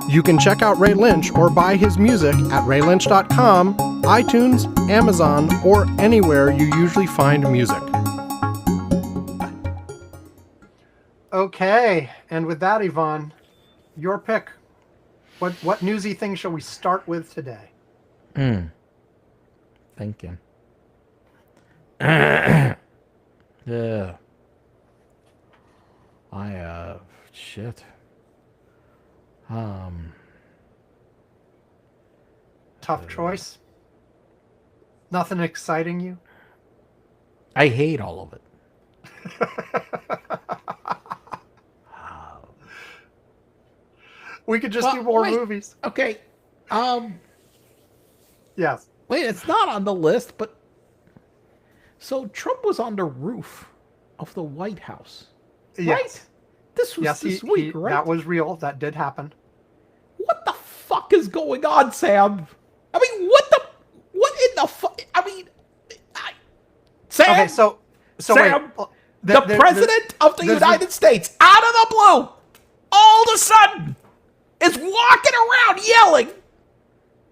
You can check out Ray Lynch or buy his music at raylynch.com, iTunes, Amazon, or anywhere you usually find music. Okay, and with that, Yvonne, your pick. What newsy thing shall we start with today? Thinking. Yeah. Shit. Tough choice. Nothing exciting you? I hate all of it. We could just do more movies. Okay. Yes. Wait, it's not on the list, but so Trump was on the roof of the White House. Yes. Right? This was this week, right? That was real. That did happen. What the fuck is going on, Sam? I mean, what in the fuck? I mean, Sam. Okay, so Sam, wait. The president of the United States, out of the blue, all of a sudden, is walking around yelling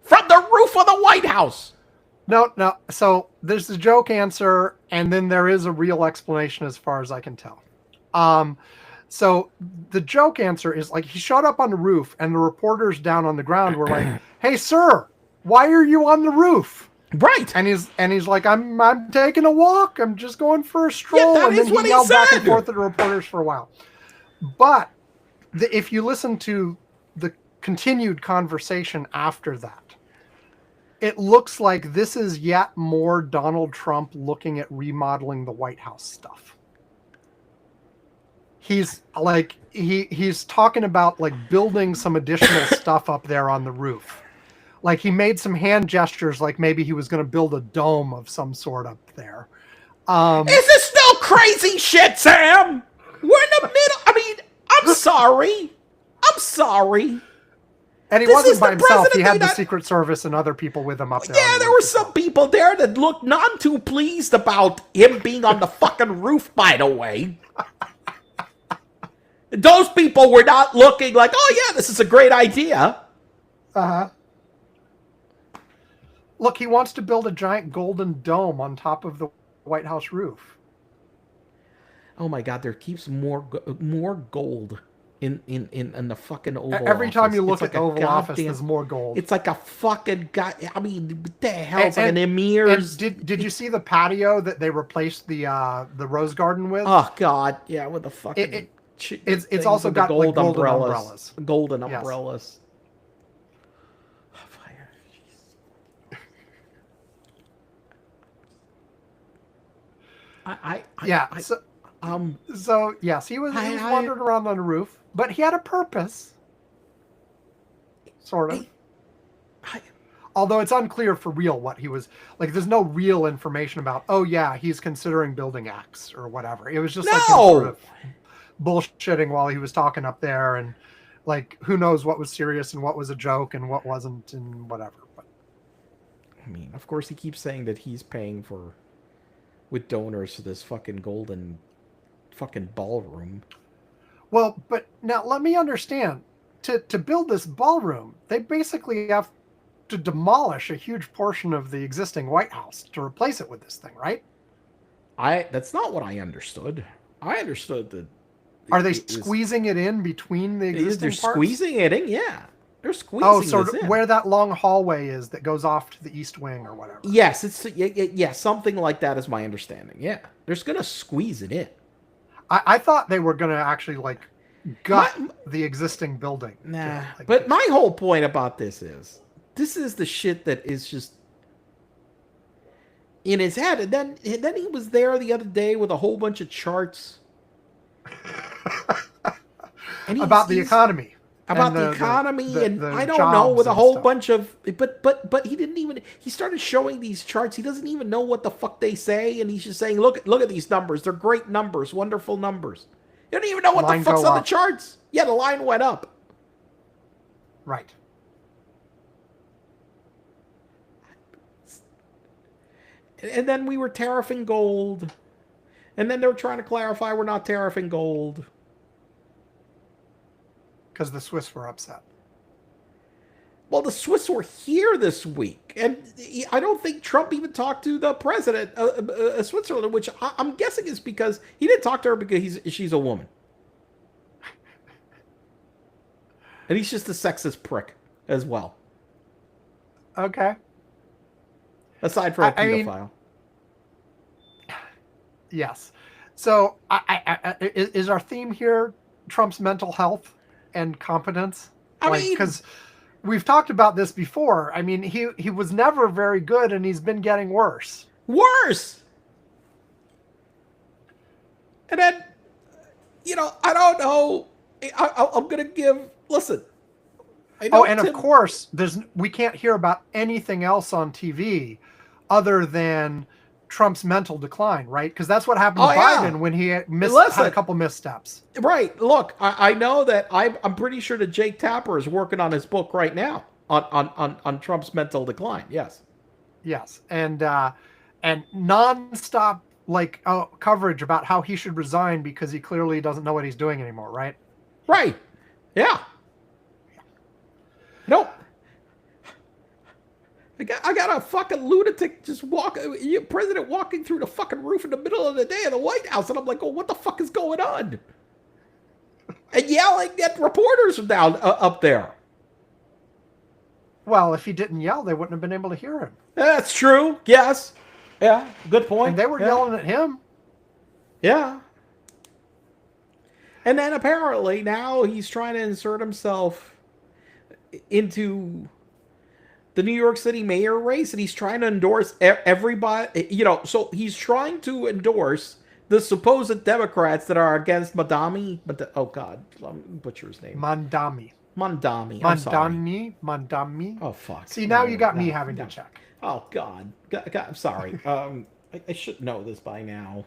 from the roof of the White House. No. So there's the joke answer, and then there is a real explanation as far as I can tell. So the joke answer is like he showed up on the roof, and the reporters down on the ground were like, "Hey, sir, why are you on the roof?" Right. And he's like, I'm taking a walk. I'm just going for a stroll. Yeah, that and is then what he he yelled back and said. forth at the reporters for a while. But if you listen to the continued conversation after that, it looks like this is yet more Donald Trump looking at remodeling the White House stuff. he's like he's talking about like building some additional stuff up there on the roof. Like he made some hand gestures, like maybe he was going to build a dome of some sort up there. Is this still crazy shit, Sam? We're in the middle. I mean, I'm sorry. And he wasn't by himself. He had the Secret Service and other people with him up there. Yeah, there were some people there that looked none too pleased about him being on the fucking roof, by the way. Those people were not looking like, oh yeah, this is a great idea. Uh-huh. Look, he wants to build a giant golden dome on top of the White House roof. Oh my God, there keeps more gold in the fucking Oval Office. Every time you look at the Oval Office, there's more gold. It's like a fucking guy. I mean, what the hell? It's like an emir's. Did you see the patio that they replaced the Rose Garden with? Oh God, yeah, with the fucking. It's also got gold umbrellas. Golden umbrellas. So yes, he was wandering around on the roof, but he had a purpose, sort of. Although it's unclear for real what he was like. There's no real information about. Oh yeah, he's considering building X or whatever. It was just like him sort of bullshitting while he was talking up there, and like who knows what was serious and what was a joke and what wasn't and whatever. But I mean, of course, he keeps saying that he's paying for with donors to this fucking golden fucking ballroom. Well, but now let me understand. To build this ballroom, they basically have to demolish a huge portion of the existing White House to replace it with this thing, right? That's not what I understood. I understood that. Are they squeezing it in between the existing They're parts? squeezing it in, yeah. They're squeezing it in. Where that long hallway is that goes off to the east wing or whatever. Yes, something like that is my understanding. Yeah, they're just gonna squeeze it in. I thought they were gonna actually like gut the existing building. Nah, but my whole point about this is the shit that is just in his head. And then he was there the other day with a whole bunch of charts about the economy. About the economy, and I don't know, with a whole bunch of, but he didn't even, he started showing these charts. He doesn't even know what the fuck they say, and he's just saying, look at these numbers. They're great numbers, wonderful numbers. You don't even know what the fuck's on the charts. Yeah, the line went up. Right. And then we were tariffing gold. And then they were trying to clarify we're not tariffing gold. Because the Swiss were upset. Well, the Swiss were here this week. And I don't think Trump even talked to the president of Switzerland, which I'm guessing is because he didn't talk to her because she's a woman. And he's just a sexist prick as well. Okay. Aside from a pedophile. Yes. So is our theme here Trump's mental health and competence? I mean, because we've talked about this before. I mean, he was never very good, and he's been getting worse. Worse. And then, I don't know. I'm gonna give. Listen. Of course, we can't hear about anything else on TV other than Trump's mental decline, right? Because that's what happened to Biden when he had a couple missteps. Right. Look, I know that I'm pretty sure that Jake Tapper is working on his book right now on Trump's mental decline. Yes. Yes, and nonstop coverage about how he should resign because he clearly doesn't know what he's doing anymore, right? Right. Yeah. Nope. I got a fucking lunatic president walking through the fucking roof in the middle of the day of the White House, and I'm like, oh, what the fuck is going on? And yelling at reporters from down up there. Well, if he didn't yell, they wouldn't have been able to hear him. That's true. Yes. Yeah. Good point. And they were yelling at him. Yeah. And then apparently now he's trying to insert himself into the New York City mayor race, and he's trying to endorse everybody, so he's trying to endorse the supposed Democrats that are against Madami. But oh God, butcher his name. Mandami. I'm sorry. Mandami. Oh fuck. See, now you got me having to check. Oh God. God, I'm sorry. I should know this by now.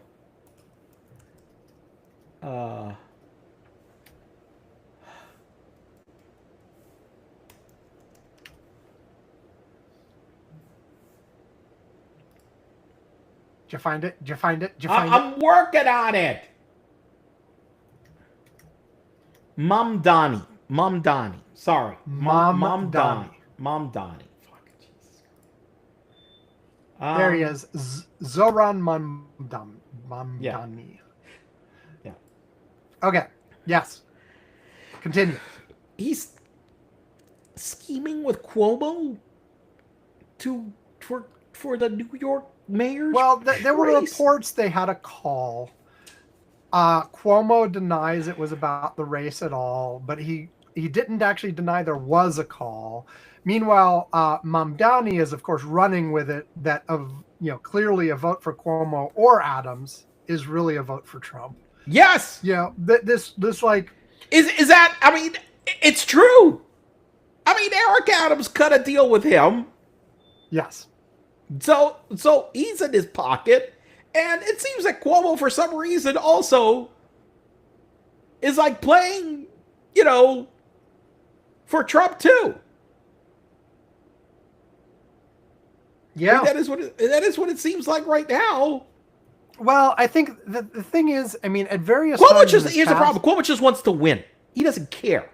Did you find it? I'm working on it. Mamdani. Sorry. Mamdani. Fuck. Jesus. There he is. Zoran Mamdani. Yeah. Okay. Yes. Continue. He's scheming with Cuomo for the New York mayor's there were reports they had a call. Cuomo denies it was about the race at all, but he didn't actually deny there was a call. Meanwhile, Mamdani is, of course, running with it that clearly a vote for Cuomo or Adams is really a vote for Trump. Yes. This like is that? I mean, it's true. I mean, Eric Adams cut a deal with him. Yes. So he's in his pocket, and it seems that Cuomo, for some reason, also is like playing, for Trump too. Yeah, that is what it seems like right now. Well, I think the thing is, I mean, at various Cuomo times here's the problem. Cuomo just wants to win. He doesn't care.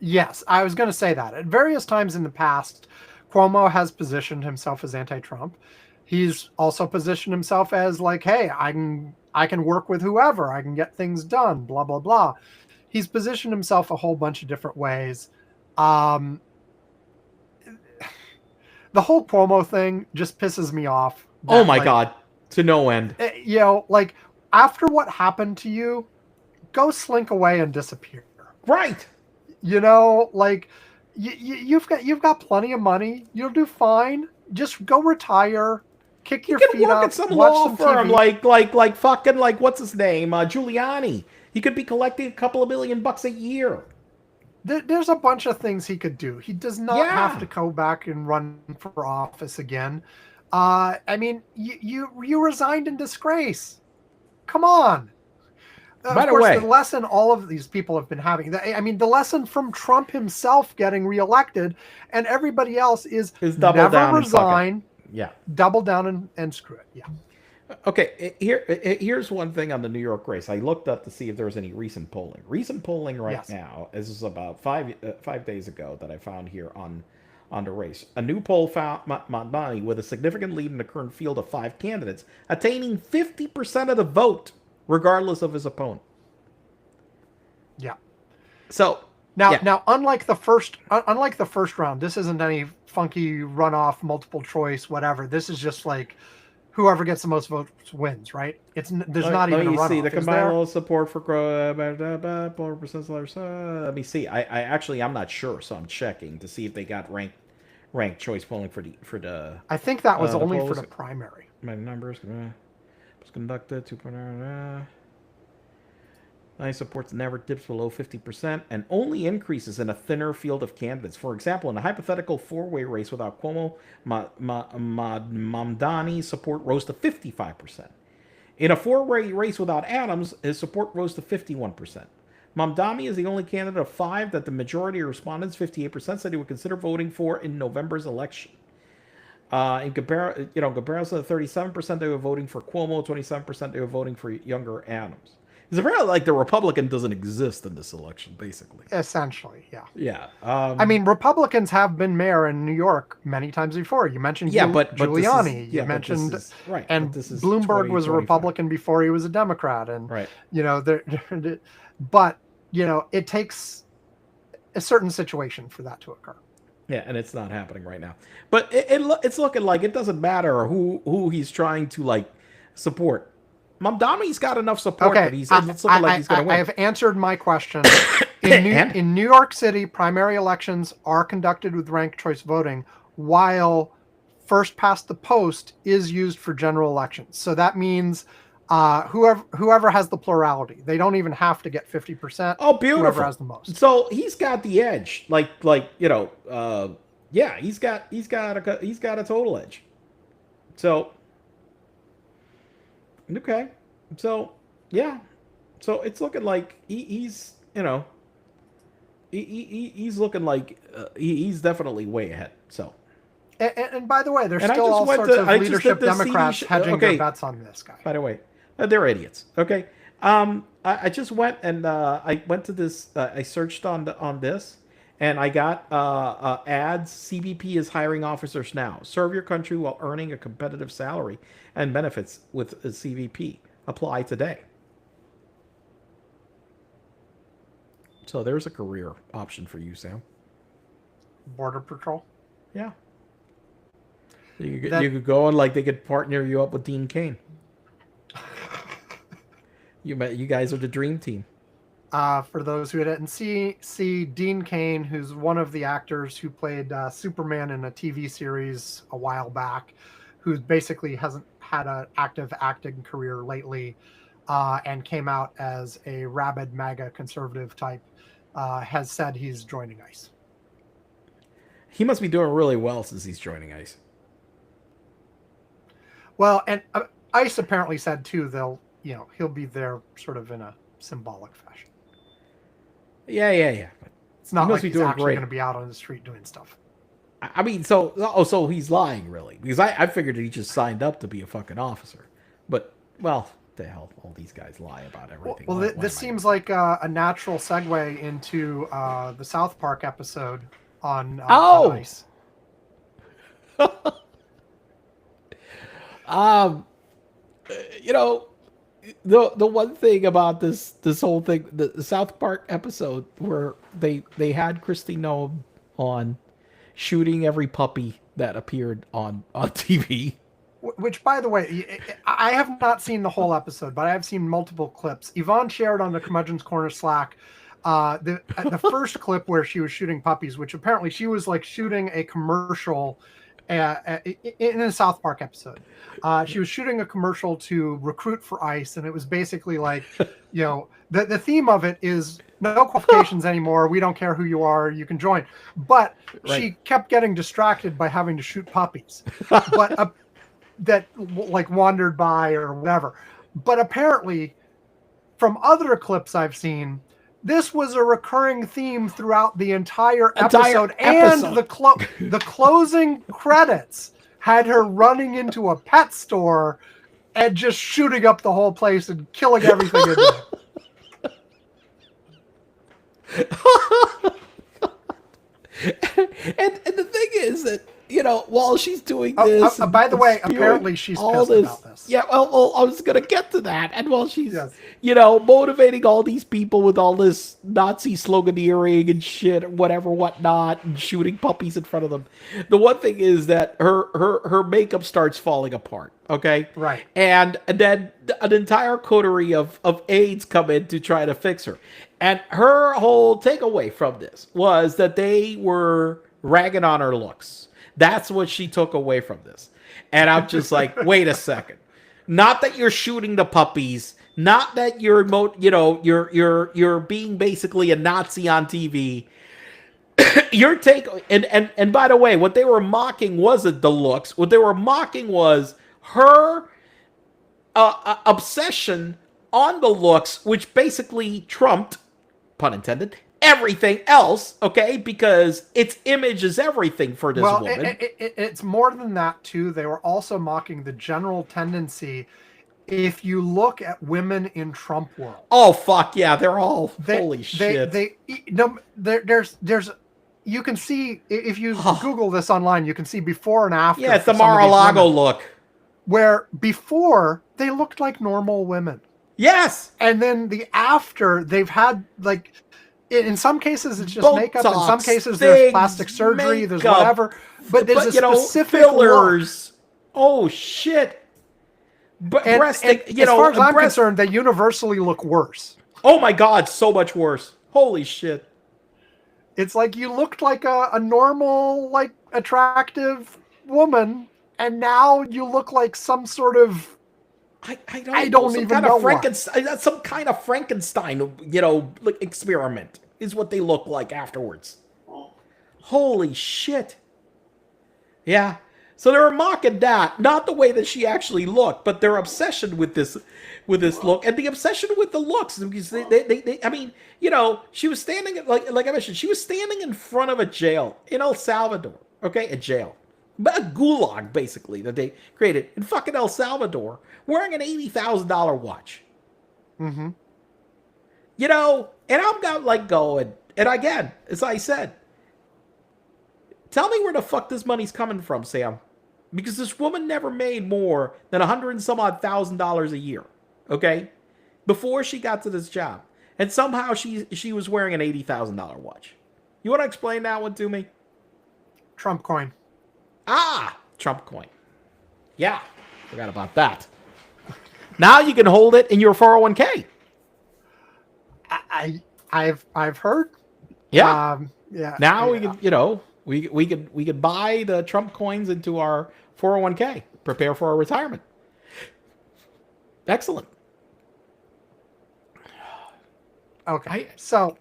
Yes, I was going to say that. At various times in the past, Cuomo has positioned himself as anti-Trump. He's also positioned himself as like, hey, I can work with whoever. I can get things done, blah, blah, blah. He's positioned himself a whole bunch of different ways. The whole Cuomo thing just pisses me off. Oh my God, to no end. Like after what happened to you, go slink away and disappear. Right. Like you've got plenty of money. You'll do fine. Just go retire. Kick your feet up. Work at some law firm like fucking like what's his name, Giuliani. He could be collecting a couple of $1 million a year. There's a bunch of things he could do. He does not have to go back and run for office again. I mean, you resigned in disgrace. Come on. By the way, the lesson all of these people have been having, the lesson from Trump himself getting reelected and everybody else is never resign. Yeah. Double down and screw it. Yeah. Okay, here's one thing on the New York race. I looked up to see if there was any recent polling. Recent polling now, this is about 5 days ago that I found here on the race. A new poll found Mamdani with a significant lead in the current field of 5 candidates, attaining 50% of the vote, regardless of his opponent. Yeah. So now, unlike the first round, this isn't any funky runoff, multiple choice, whatever. This is just like whoever gets the most votes wins, right? There's not even a runoff. Let me see the combined support for 4%. Let me see. I'm not sure, so I'm checking to see if they got ranked choice polling for the. I think that was only for the primary. My numbers was conducted 2.0. Supports never dips below 50% and only increases in a thinner field of candidates. For example, in a hypothetical 4-way race without Cuomo, Mamdani support rose to 55%. In a 4-way race without Adams, his support rose to 51%. Mamdani is the only candidate of 5 that the majority of respondents, 58%, said he would consider voting for in November's election. In comparison to the 37% they were voting for Cuomo, 27% they were voting for younger Adams. It's apparently like the Republican doesn't exist in this election, basically. Essentially, yeah. Yeah. Republicans have been mayor in New York many times before. You mentioned Giuliani. You mentioned, and Bloomberg was a Republican before he was a Democrat. And, but, it takes a certain situation for that to occur. Yeah, and it's not happening right now. But it's looking like it doesn't matter who he's trying to, support. Mamdani's got enough support that it's looking like he's going to win. I have answered my question. In New York City, primary elections are conducted with ranked choice voting, while first past the post is used for general elections. So that means Whoever has the plurality. They don't even have to get 50%. Oh, beautiful. Whoever has the most. So he's got the edge. Yeah, he's got a total edge. So okay. So yeah. So it's looking like he's he's looking like he's definitely way ahead. So. And by the way, there's still all sorts of leadership Democrats hedging their bets on this guy. By the way, they're idiots. Okay. I just went and I went to this. I searched on this, and I got ads. CBP is hiring officers now. Serve your country while earning a competitive salary and benefits with a CBP. Apply today. So there's a career option for you, Sam. Border Patrol. Yeah. You could go and they could partner you up with Dean Cain. You guys are the dream team. For those who didn't see Dean Cain, who's one of the actors who played Superman in a TV series a while back, who basically hasn't had an active acting career lately, and came out as a rabid MAGA conservative type, has said he's joining ICE. He must be doing really well since he's joining ICE. Well, and ICE apparently said too he'll be there sort of in a symbolic fashion. Yeah. But it's not like he's actually going to be out on the street doing stuff. I mean, so he's lying really, because I figured he just signed up to be a fucking officer, but well, the hell, all these guys lie about everything. Well, this seems like a natural segue into the South Park episode on ICE. The one thing about this whole thing, the South Park episode where they had Kristi Noem on shooting every puppy that appeared on TV. Which, by the way, I have not seen the whole episode, but I have seen multiple clips. Yvonne shared on the Curmudgeon's Corner Slack the first clip where she was shooting puppies, which apparently she was shooting a commercial in a South Park episode. She was shooting a commercial to recruit for ICE, and it was basically the theme of it is no qualifications anymore. We don't care who you are. You can join. But she kept getting distracted by having to shoot puppies. But that wandered by or whatever. But apparently, from other clips I've seen, this was a recurring theme throughout the entire episode. And the closing credits had her running into a pet store and just shooting up the whole place and killing everything in there. and the thing is that, while she's doing this... by the way, apparently she's pissed about this. Yeah, well, I was going to get to that. And while she's, motivating all these people with all this Nazi sloganeering and shit, whatnot, and shooting puppies in front of them, the one thing is that her makeup starts falling apart, okay? Right. And then an entire coterie of aides come in to try to fix her. And her whole takeaway from this was that they were ragging on her looks. That's what she took away from this. And I'm just like, wait a second. Not that you're shooting the puppies, not that you're being basically a Nazi on TV. Your take, and by the way, what they were mocking wasn't the looks. What they were mocking was her obsession on the looks, which basically trumped, pun intended, everything else, okay? Because its image is everything for this woman. It's more than that, too. They were also mocking the general tendency. If you look at women in Trump world, oh fuck yeah, they're all holy shit. There's you can see if you Google this online, you can see before and after. Yeah, it's the Mar-a-Lago look. Where before they looked like normal women. Yes, and then the after they've had in some cases it's just Botox, makeup. In some cases there's plastic surgery. Makeup, there's whatever. But there's a specific fillers. Look. Oh shit. But as far as I'm concerned, they universally look worse. Oh my god, so much worse. Holy shit. It's like you looked like a normal, attractive woman, and now you look like some sort of I don't some even kind know of Frankenstein. That's some kind of Frankenstein, like experiment is what they look like afterwards. Holy shit! Yeah. So they were mocking that, not the way that she actually looked, but their obsession with this look, and the obsession with the looks. Because I mean, she was standing like I mentioned, she was standing in front of a jail in El Salvador. Okay, a jail, but a gulag basically that they created in fucking El Salvador, wearing an $80,000 watch. Mm-hmm. And I'm got like going, and again, as I said, tell me where the fuck this money's coming from, Sam. Because this woman never made more than $100 and some odd thousand a year. Okay? Before she got to this job. And somehow she was wearing an $80,000 watch. You want to explain that one to me? Trump coin. Ah, Trump coin. Yeah, forgot about that. Now you can hold it in your 401k. I've heard. Yeah. Yeah. Now we can, we could buy the Trump coins into our 401k, prepare for our retirement. Excellent. Okay. So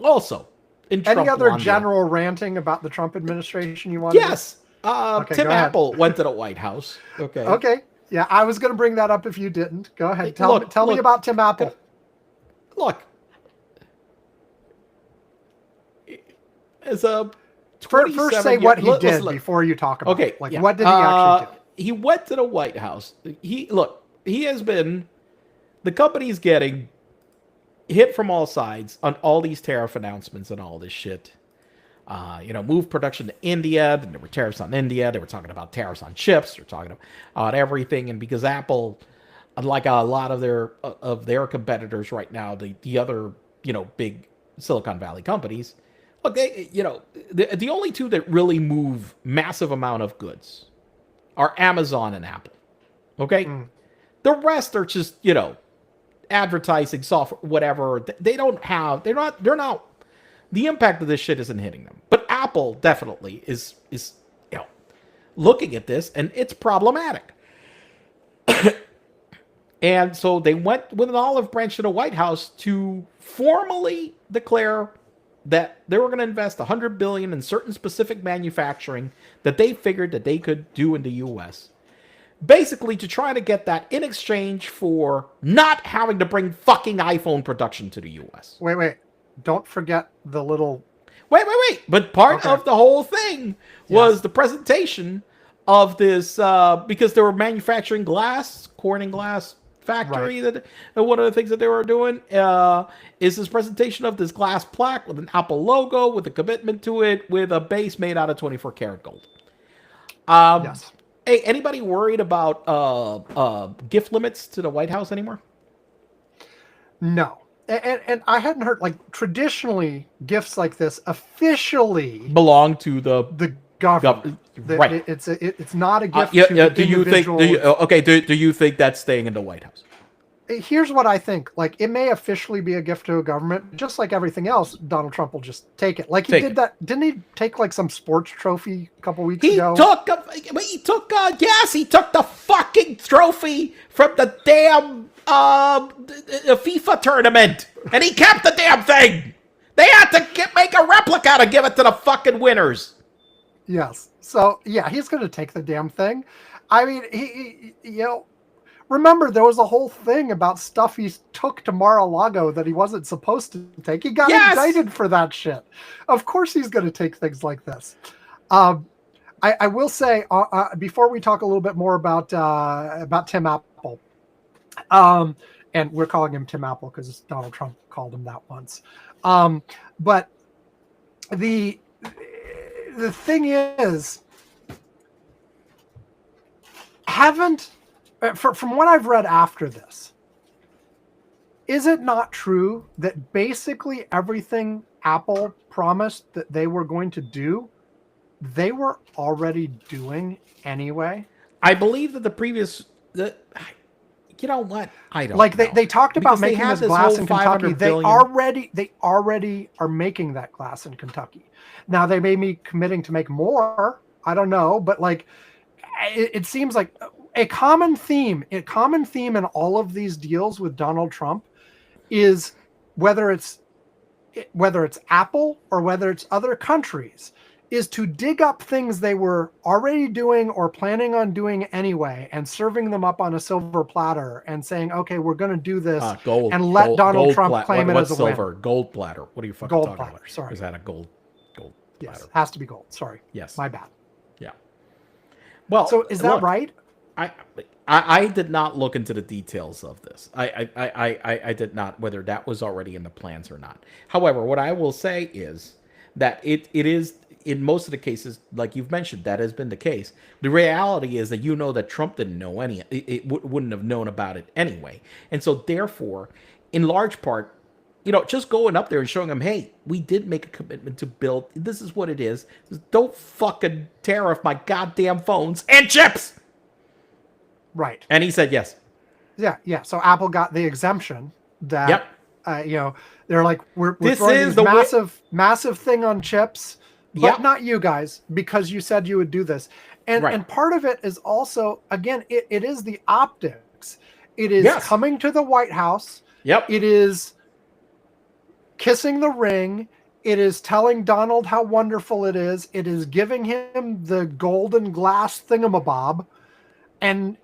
also, in any other general ranting about the Trump administration you want? Yes. Okay, Tim Apple went to the White House. Okay. Okay. Yeah, I was going to bring that up if you didn't. Go ahead. Tell me about Tim Apple. Look. As a first say what he did before you talk about it. Like, what did he actually do? He went to the White House. He has been, the company's getting hit from all sides on all these tariff announcements and all this shit. Move production to India. Then there were tariffs on India. They were talking about tariffs on chips. They're talking about everything. And because Apple, unlike a lot of their competitors right now, the other big Silicon Valley companies, look, they the only two that really move massive amount of goods are Amazon and Apple. Okay, the rest are just advertising software, whatever. They're not. The impact of this shit isn't hitting them, but Apple definitely is looking at this, and it's problematic. And so they went with an olive branch to the White House to formally declare that they were going to invest $100 billion in certain specific manufacturing that they figured that they could do in the U.S. Basically, to try to get that in exchange for not having to bring fucking iPhone production to the U.S. Wait. Don't forget the little... Wait. But part of the whole thing was the presentation of this, because they were manufacturing glass, Corning glass factory. Right. That one of the things that they were doing is this presentation of this glass plaque with an Apple logo, with a commitment to it, with a base made out of 24 karat gold. Yes. Hey, anybody worried about gift limits to the White House anymore? No. And I hadn't heard, like, traditionally gifts like this officially belong to the government. Right. It's not a gift to do you individual. Do you think that's staying in the White House? Here's what I think. Like, it may officially be a gift to a government, just like everything else. Donald Trump will just take it. Like he did that. Didn't he take like some sports trophy a couple weeks ago? He took the fucking trophy from the damn FIFA tournament, and he kept the damn thing. They had to make a replica to give it to the fucking winners. Yes. So yeah, he's going to take the damn thing. I mean, he remember, there was a whole thing about stuff he took to Mar-a-Lago that he wasn't supposed to take. He got indicted for that shit. Of course he's going to take things like this. I will say, before we talk a little bit more about Tim Apple, and we're calling him Tim Apple because Donald Trump called him that once. But the thing is, from what I've read after this, is it not true that basically everything Apple promised that they were going to do, they were already doing anyway? I believe that you know what? I don't like know. They talked about making this glass in Kentucky. They already are making that glass in Kentucky. Now they may be committing to make more. I don't know, but like it seems like a common theme in all of these deals with Donald Trump is whether it's Apple or whether it's other countries, is to dig up things they were already doing or planning on doing anyway and serving them up on a silver platter and saying, okay, we're going to do this and let Donald Trump claim it as a silver? win. Gold platter. What are you fucking gold talking platter, about? Sorry. Is that a gold platter? Yes, has to be gold. Sorry. Yes. My bad. Yeah. Well, so is that right? I did not look into the details of this. I did not, whether that was already in the plans or not. However, what I will say is that it is, in most of the cases, like you've mentioned, that has been the case. The reality is that that Trump didn't know wouldn't have known about it anyway. And so therefore, in large part, just going up there and showing him, hey, we did make a commitment to build, this is what it is. Don't fucking tariff my goddamn phones and chips. Right. And he said yes. Yeah. So Apple got the exemption that, yep. They're like, we're throwing this massive thing on chips, but not you guys, because you said you would do this. And part of it is also, again, it is the optics. It is coming to the White House. Yep. It is kissing the ring. It is telling Donald how wonderful it is. It is giving him the golden glass thingamabob. And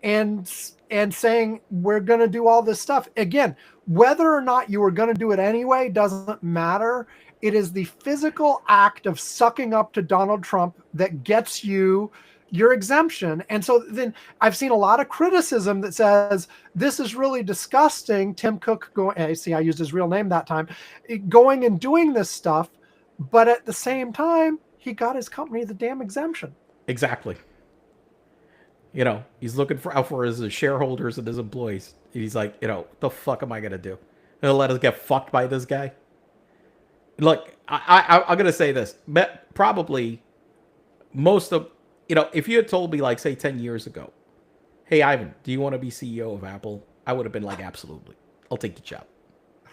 saying we're going to do all this stuff. Again, whether or not you were going to do it anyway doesn't matter. It is the physical act of sucking up to Donald Trump that gets you your exemption. And so then I've seen a lot of criticism that says this is really disgusting. Tim Cook I used his real name that time, going and doing this stuff. But at the same time, he got his company the damn exemption. Exactly. He's looking out for his shareholders and his employees. He's like, what the fuck am I going to do? He'll let us get fucked by this guy? Look, I'm going to say this. Probably most of, if you had told me, like, say, 10 years ago, hey, Ivan, do you want to be CEO of Apple? I would have been like, absolutely. I'll take the job.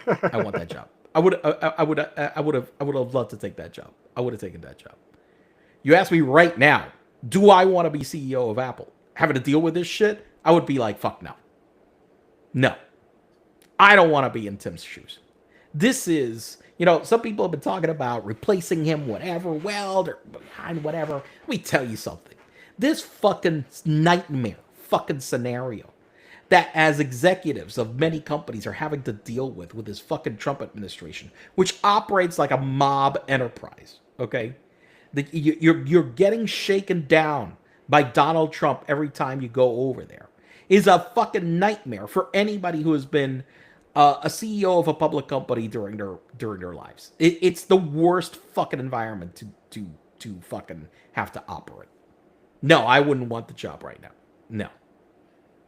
I want that job. I would have loved to take that job. I would have taken that job. You ask me right now, do I want to be CEO of Apple? Having to deal with this shit, I would be like, fuck no. No. I don't want to be in Tim's shoes. This is, some people have been talking about replacing him, whatever, Weld, or behind whatever. Let me tell you something. This fucking nightmare fucking scenario that as executives of many companies are having to deal with this fucking Trump administration, which operates like a mob enterprise, okay? You're getting shaken down by Donald Trump every time you go over there, is a fucking nightmare for anybody who has been a CEO of a public company during their lives. It's the worst fucking environment to fucking have to operate. No, I wouldn't want the job right now. No.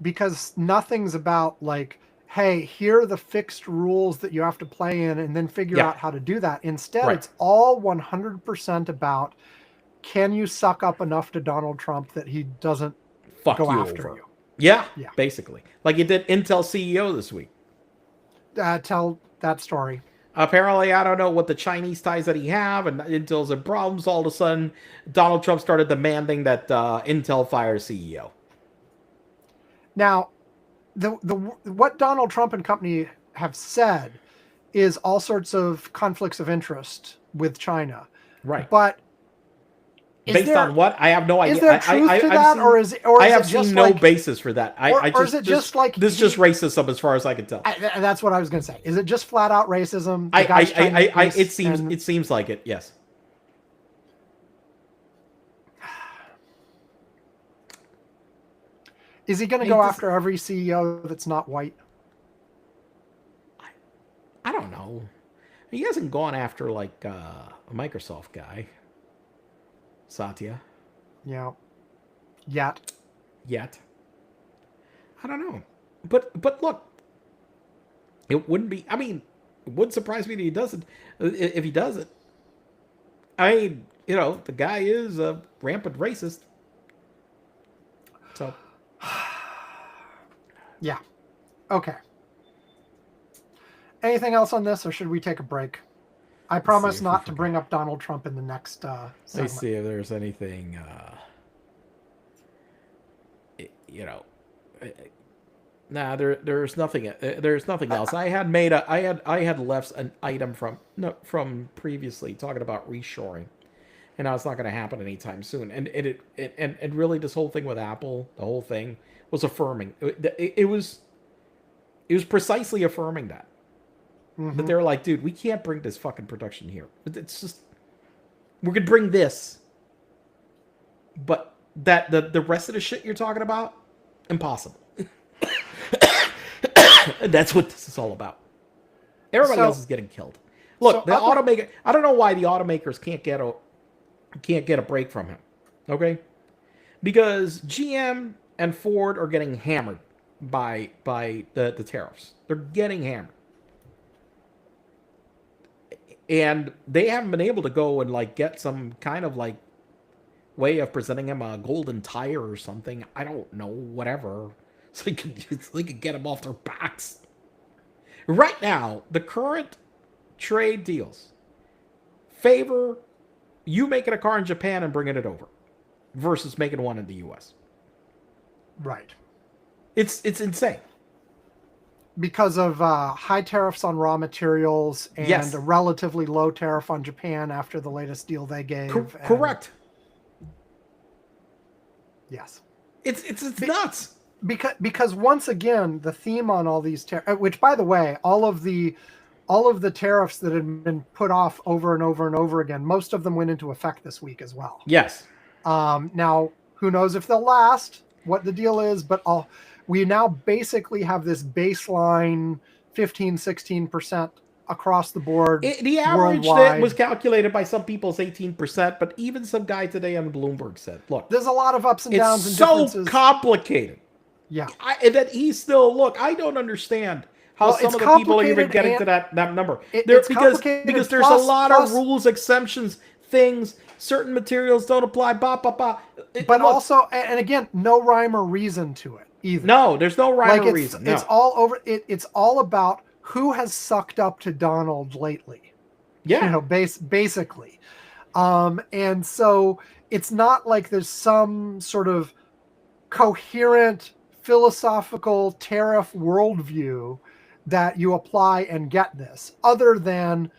Because nothing's about like, hey, here are the fixed rules that you have to play in and then figure out how to do that. Instead, it's all 100% about, can you suck up enough to Donald Trump that he doesn't go after you? Yeah, basically. Like you did Intel CEO this week. Tell that story. Apparently, I don't know what the Chinese ties that he have, and Intel's in problems. All of a sudden, Donald Trump started demanding that Intel fire CEO. Now, what Donald Trump and company have said is all sorts of conflicts of interest with China. Right. But based on what? I have no idea. Is there truth to that, or is I have seen no basis for that. Or is it just like this? Is just racism, as far as I can tell. That's what I was going to say. Is it just flat out racism? It seems like it. Yes. Is he going to go after every CEO that's not white? I don't know. He hasn't gone after like a Microsoft guy. Satya. Yeah. Yet. I don't know. But look, it wouldn't be, it wouldn't surprise me that he doesn't, if he does it. I mean, the guy is a rampant racist. So. Yeah. Okay. Anything else on this, or should we take a break? I promise not to bring up Donald Trump in the next segment. Let's see if there's anything, Nah, there's nothing. There's nothing else. I had left an item from no, from previously talking about reshoring, and now it's not going to happen anytime soon. And really, this whole thing with Apple, the whole thing was affirming. It was precisely affirming that. But they're like, dude, we can't bring this fucking production here. It's just we're gonna bring this, but that the rest of the shit you're talking about, impossible. That's what this is all about. Everybody else is getting killed. Look, the automaker. I don't know why the automakers can't get a break from him. Okay, because GM and Ford are getting hammered by the tariffs. They're getting hammered, and they haven't been able to go and like get some kind of like way of presenting him a golden tire or something. I don't know, whatever. So they could get them off their backs. Right now, the current trade deals favor you making a car in Japan and bringing it over versus making one in the U.S. Right. It's insane. Because of high tariffs on raw materials and a relatively low tariff on Japan after the latest deal they gave. Correct. Yes. It's nuts. Because once again, the theme on all these which by the way, all of the tariffs that had been put off over and over and over again, most of them went into effect this week as well. Yes. Now, who knows if they'll last, what the deal is, but we now basically have this baseline 15-16% across the board. The average that was calculated by some people is 18%, but even some guy today on Bloomberg said, look, there's a lot of ups and downs and differences. It's so complicated. Yeah. And that he's still, look, I don't understand how some of the people are even getting to that number. Because there's a lot of rules, exemptions, things, certain materials don't apply, But also, and again, no rhyme or reason to it either. No, there's no rhyme or reason. No. It's all over. It's all about who has sucked up to Donald lately. Yeah. Basically. And so it's not like there's some sort of coherent philosophical tariff worldview that you apply and get this, other than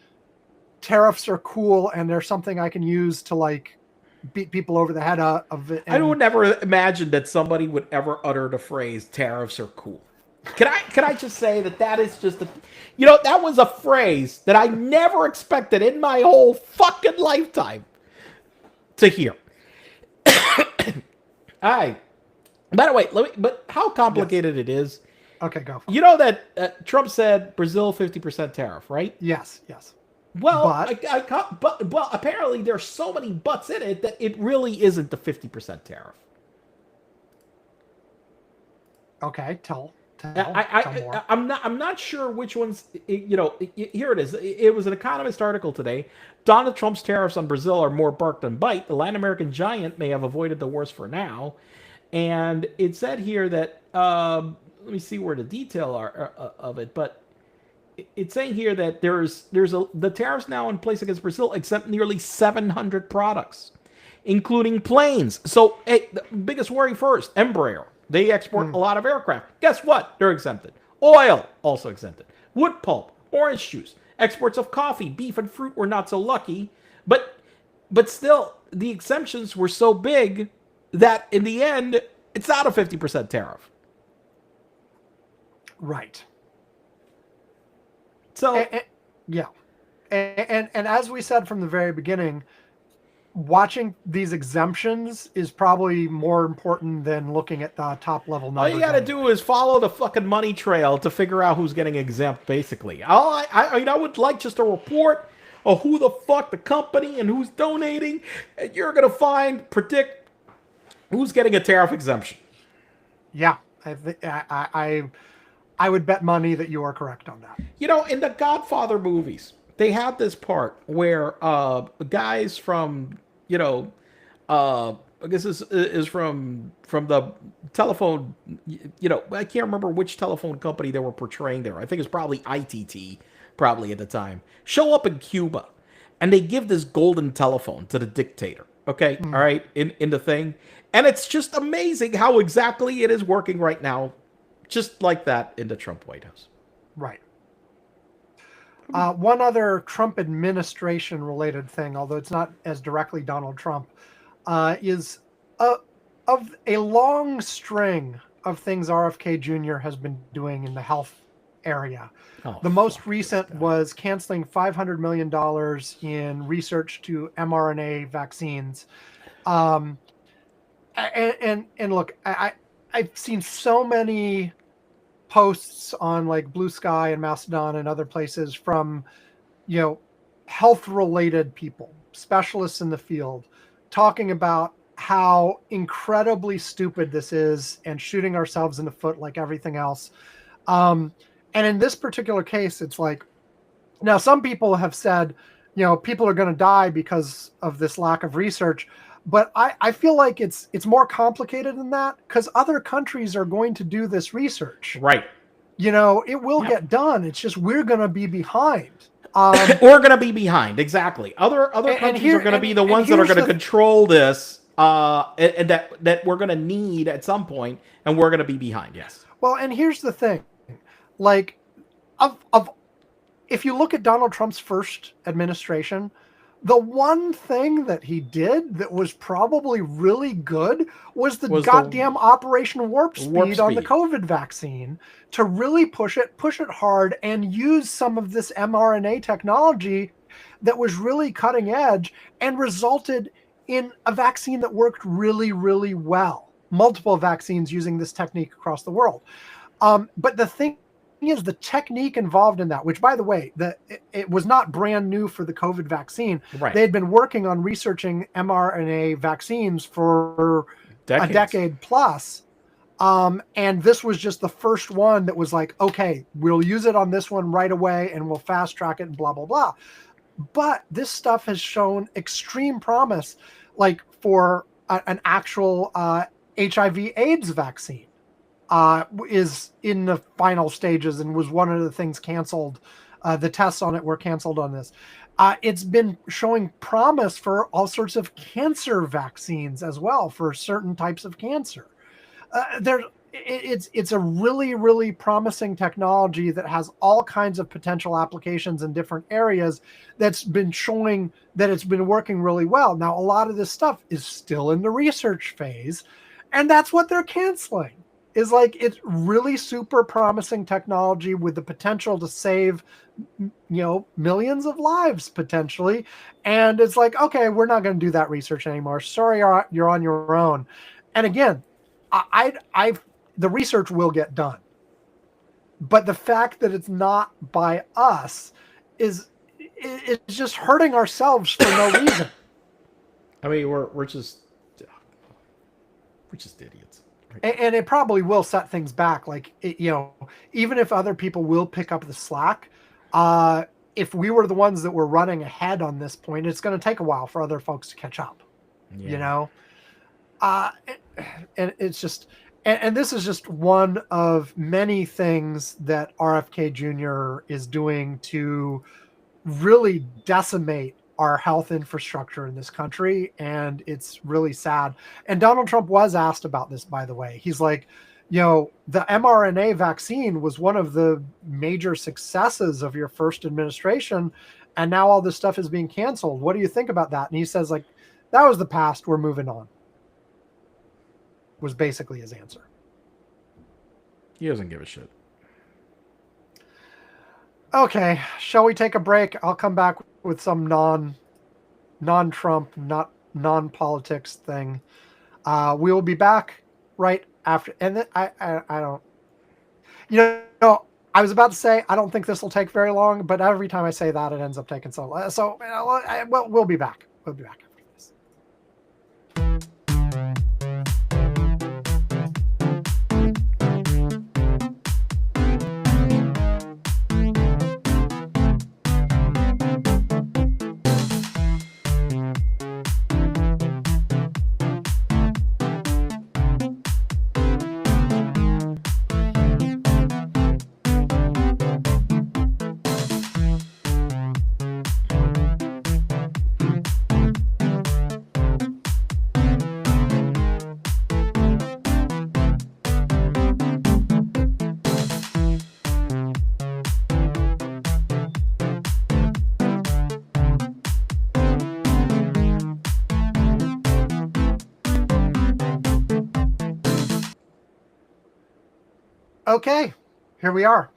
tariffs are cool and they're something I can use to like beat people over the head of it. I would never imagine that somebody would ever utter the phrase "tariffs are cool." Can I just say that is just that was a phrase that I never expected in my whole fucking lifetime to hear. By the way, but how complicated it is. Okay, go. You know that Trump said Brazil 50% tariff, right? Yes. Well, but apparently there's so many buts in it that it really isn't the 50% tariff. Okay, tell more. I'm not sure which ones. Here it is. It was an Economist article today. Donald Trump's tariffs on Brazil are more bark than bite. The Latin American giant may have avoided the worst for now, and it said here that let me see where the detail of it, but it's saying here that the tariffs now in place against Brazil exempt nearly 700 products, including planes. So, the biggest worry first, Embraer. They export a lot of aircraft. Guess what? They're exempted. Oil, also exempted. Wood pulp, orange juice. Exports of coffee, beef, and fruit were not so lucky. But still, the exemptions were so big that in the end, it's not a 50% tariff. Right. So, yeah. And as we said from the very beginning, watching these exemptions is probably more important than looking at the top level numbers. All you got to do is follow the fucking money trail to figure out who's getting exempt, basically. I would like just a report of who the fuck the company and who's donating, and you're going to predict who's getting a tariff exemption. Yeah, I would bet money that you are correct on that. In the Godfather movies, they had this part where guys from, I guess this is from the telephone, I can't remember which telephone company they were portraying there. I think it's probably ITT, probably at the time. Show up in Cuba, and they give this golden telephone to the dictator. Okay, all right, in the thing, and it's just amazing how exactly it is working right now, just like that in the Trump White House. Right. One other Trump administration related thing, although it's not as directly Donald Trump, is of a long string of things RFK Jr. has been doing in the health area. Oh, The most fuck recent was canceling $500 million in research to mRNA vaccines. And look, I've seen so many posts on like Blue Sky and Mastodon and other places from, health related people, specialists in the field, talking about how incredibly stupid this is and shooting ourselves in the foot like everything else. And in this particular case, it's like, now some people have said, people are going to die because of this lack of research. But I feel like it's more complicated than that, because other countries are going to do this research. Right. It will get done. It's just we're going to be behind. We're going to be behind. Exactly. Other countries are going to be the ones that are going to control this, and that we're going to need at some point, and we're going to be behind. Yes. Well, and here's the thing, like, if you look at Donald Trump's first administration, the one thing that he did that was probably really good was the goddamn Operation Warp Speed on the COVID vaccine, to really push it hard and use some of this mRNA technology that was really cutting edge and resulted in a vaccine that worked really, really well. Multiple vaccines using this technique across the world. But the thing is, the technique involved in that, which, by the way, it was not brand new for the COVID vaccine. Right. They had been working on researching mRNA vaccines for a decade plus. And this was just the first one that was like, okay, we'll use it on this one right away and we'll fast track it and blah, blah, blah. But this stuff has shown extreme promise, like for an actual HIV AIDS vaccine. Is in the final stages and was one of the things canceled. The tests on it were canceled on this. It's been showing promise for all sorts of cancer vaccines as well, for certain types of cancer. It's a really, really promising technology that has all kinds of potential applications in different areas, that's been showing that it's been working really well. Now, a lot of this stuff is still in the research phase, and that's what they're canceling. Is like, it's really super promising technology with the potential to save, millions of lives potentially. And it's like, okay, we're not going to do that research anymore. Sorry, you're on your own. And again, the research will get done, but the fact that it's not by us is just hurting ourselves for no reason. I mean, we're just idiots. And it probably will set things back. Like, even if other people will pick up the slack, if we were the ones that were running ahead on this point, it's going to take a while for other folks to catch up, and it's just, and this is just one of many things that RFK Jr. is doing to really decimate our health infrastructure in this country, and it's really sad. And Donald Trump was asked about this, by the way. He's like, the mRNA vaccine was one of the major successes of your first administration, and now all this stuff is being canceled. What do you think about that? And he says, like, that was the past, we're moving on, was basically his answer. He doesn't give a shit. Okay, shall we take a break? I'll come back with some non-Trump, not non-politics thing. We will be back right after. And then I don't, I was about to say, I don't think this will take very long, but every time I say that, it ends up taking so long. So we'll be back. We'll be back. Okay, here we are.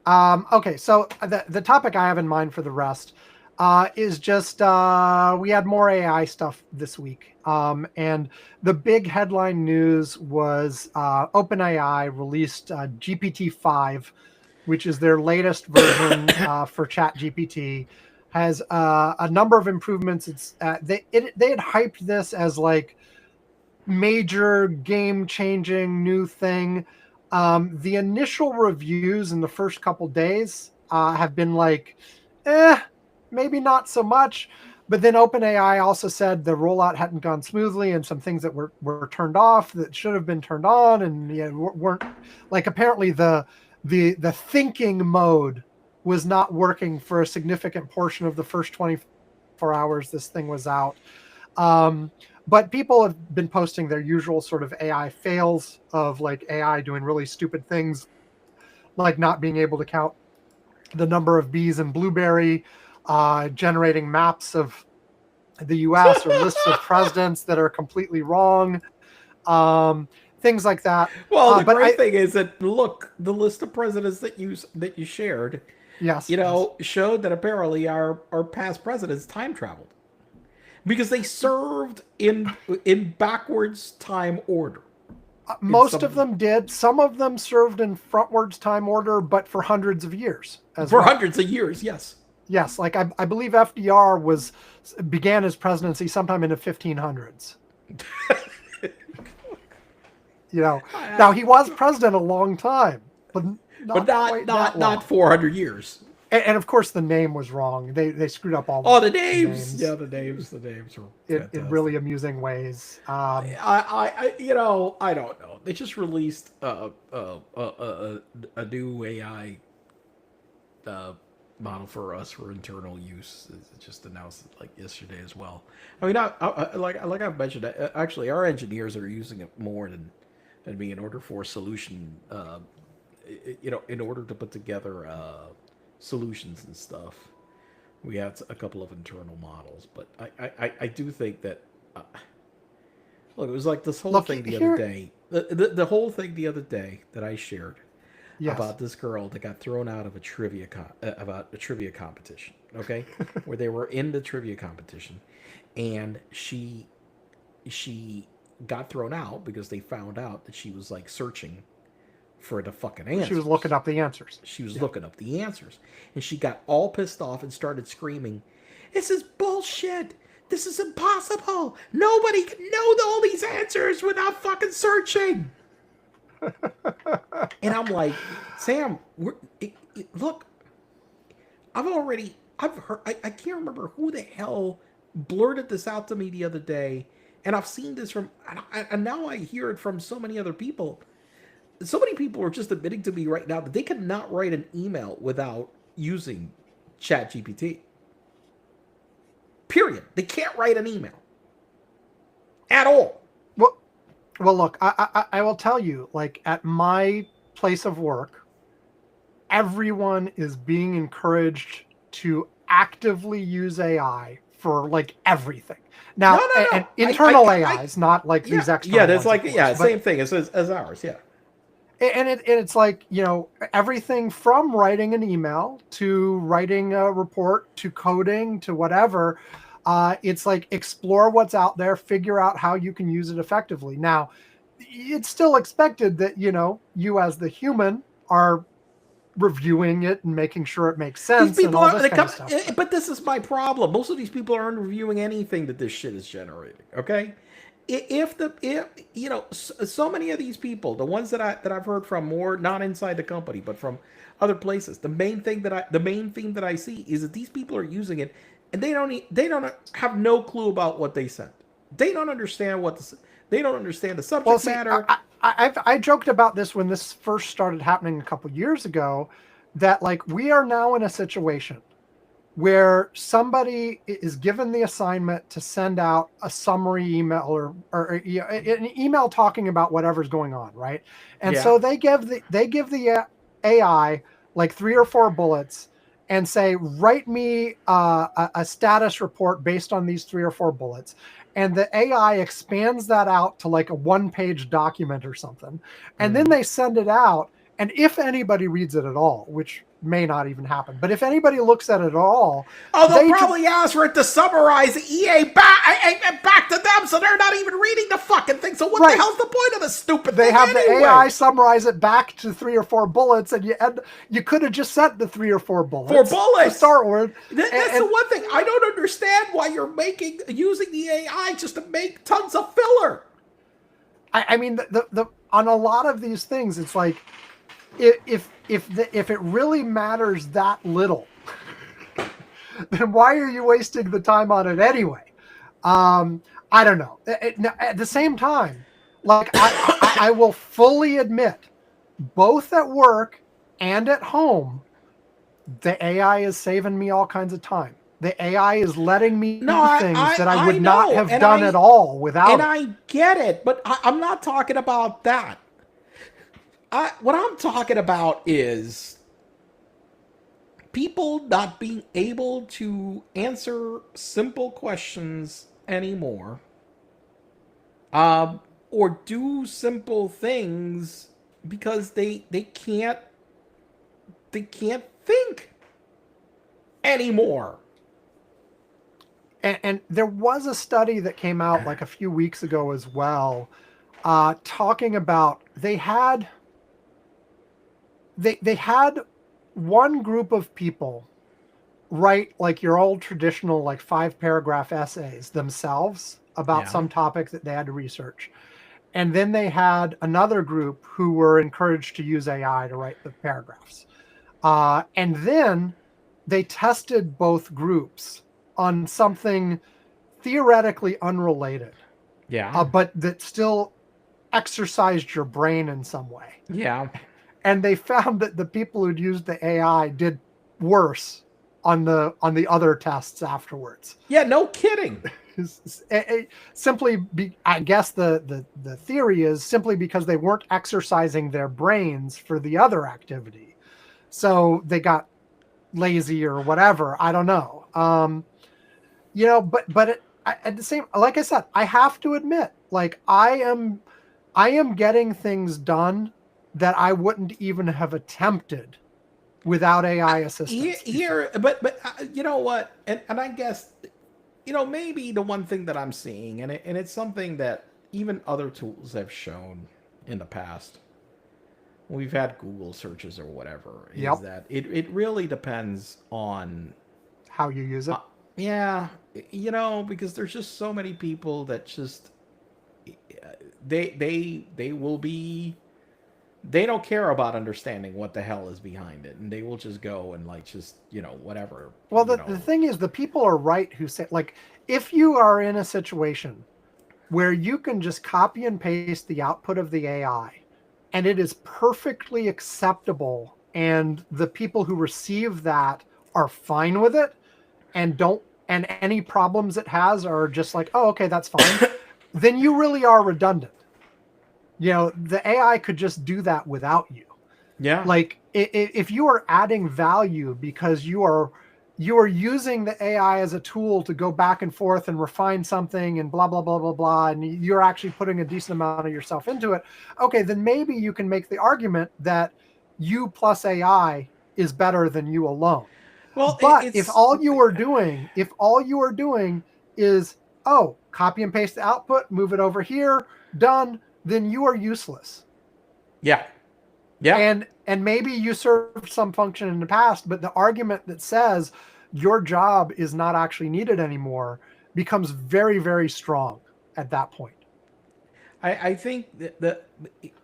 Okay, so the topic I have in mind for the rest is just we had more AI stuff this week. And the big headline news was OpenAI released GPT-5, which is their latest version for ChatGPT. Has a number of improvements. They had hyped this as like major game changing new thing. The initial reviews in the first couple days have been like, maybe not so much. But then OpenAI also said the rollout hadn't gone smoothly and some things that were turned off that should have been turned on and weren't, like, apparently the thinking mode was not working for a significant portion of the first 24 hours this thing was out. But people have been posting their usual sort of AI fails of like AI doing really stupid things, like not being able to count the number of bees in blueberry, generating maps of the US or lists of presidents that are completely wrong, things like that. Well, the great thing is that, look, the list of presidents that you shared, yes, showed that apparently our past presidents time traveled. Because they served in backwards time order. Most of them did. Some of them served in frontwards time order, but for hundreds of years. Hundreds of years, yes. Yes, like I believe FDR began his presidency sometime in the 1500s. Now he was president a long time, but not 400 years. And of course, the name was wrong. They screwed up all. The names. Yeah, the names were in really amusing ways. I don't know. They just released a new AI model for us for internal use. It just announced it like yesterday as well. I mean, like I've mentioned, actually, our engineers are using it more than me in order for a solution. In order to put together solutions and stuff. We had a couple of internal models, but I do think that look, it was like this whole thing the other day. The whole thing the other day that I shared about this girl that got thrown out of a trivia competition. Okay, where they were in the trivia competition, and she got thrown out because they found out that she was like searching for the fucking answers. She was looking up the answers. She was looking up the answers. And she got all pissed off and started screaming, "This is bullshit! This is impossible! Nobody can know all these answers without fucking searching!" And I'm like, Sam, look, I've heard, I can't remember who the hell blurted this out to me the other day. And I've seen this and now I hear it from so many other people. So many people are just admitting to me right now that they cannot write an email without using ChatGPT. Period. They can't write an email at all. Well, look, I will tell you, like at my place of work, everyone is being encouraged to actively use AI for like everything. Now, no. And internal AIs, not like these external. Yeah, that's like same thing as ours. Yeah. And it's like, everything from writing an email to writing a report to coding to whatever. It's like explore what's out there, figure out how you can use it effectively. Now, it's still expected that, you as the human are reviewing it and making sure it makes sense. And all this kind of stuff. But this is my problem. Most of these people aren't reviewing anything that this shit is generating. Okay. So many of these people, the ones that I've heard from more not inside the company, but from other places, the main theme that I see is that these people are using it and they don't have no clue about what they sent. They don't understand they don't understand the subject matter. I joked about this when this first started happening a couple years ago, that like we are now in a situation where somebody is given the assignment to send out a summary email or an email talking about whatever's going on, right? And so they give the AI like 3 or 4 bullets and say, write me a status report based on these 3 or 4 bullets. And the AI expands that out to like a 1-page document or something. And then they send it out And if anybody reads it at all, which may not even happen, but if anybody looks at it at all, oh, they'll probably ask for it to summarize EA back to them, so they're not even reading the fucking thing. So what the hell's the point of this stupid thing? They have anyway? the AI summarize it back to 3 or 4 bullets, and you could have just sent the 3 or 4 bullets. 4 bullets to start with. That's the one thing I don't understand, why you're using the AI just to make tons of filler. I mean, the on a lot of these things, it's like, if it really matters that little, then why are you wasting the time on it anyway? I don't know. At the same time, like I will fully admit, both at work and at home, the AI is saving me all kinds of time. The AI is letting me do things that I would not have done at all without it. And I get it, but I'm not talking about that. What I'm talking about is people not being able to answer simple questions anymore, or do simple things because they can't think anymore. And there was a study that came out like a few weeks ago as well, talking about they had one group of people write like your old traditional like 5-paragraph essays themselves about some topic that they had to research. And then they had another group who were encouraged to use AI to write the paragraphs. And then they tested both groups on something theoretically unrelated. Yeah. But that still exercised your brain in some way. Yeah. And they found that the people who'd used the AI did worse on the other tests afterwards. Yeah, no kidding. I guess the theory is simply because they weren't exercising their brains for the other activity. So they got lazy or whatever. I don't know. But at the same, like I said, I have to admit, like I am getting things done that I wouldn't even have attempted without AI assistance. But you know what? And I guess, maybe the one thing that I'm seeing, and it's something that even other tools have shown in the past, we've had Google searches or whatever, is that it really depends on how you use it. Yeah, because there's just so many people that just they will be. They don't care about understanding what the hell is behind it, and they will just go and whatever. Well, the thing is, the people are right who say, like, if you are in a situation where you can just copy and paste the output of the AI, and it is perfectly acceptable, and the people who receive that are fine with it, and any problems it has are just like, oh, okay, that's fine, then you really are redundant. The AI could just do that without you. Yeah. Like if you are adding value because you are using the AI as a tool to go back and forth and refine something and blah, blah, blah, blah, blah, and you're actually putting a decent amount of yourself into it. Okay, then maybe you can make the argument that you plus AI is better than you alone. Well, but if all you are doing is, oh, copy and paste the output, move it over here, done, then you are useless. Yeah. Yeah. And maybe you served some function in the past, but the argument that says your job is not actually needed anymore becomes very, very strong at that point. I think that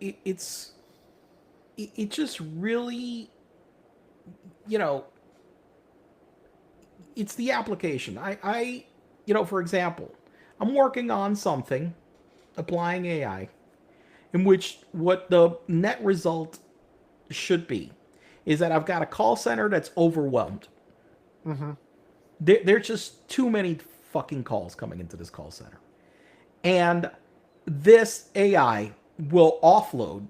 it just really, it's the application. For example, I'm working on something, applying AI, in which what the net result should be is that I've got a call center that's overwhelmed. Mm-hmm. There's just too many fucking calls coming into this call center. And this AI will offload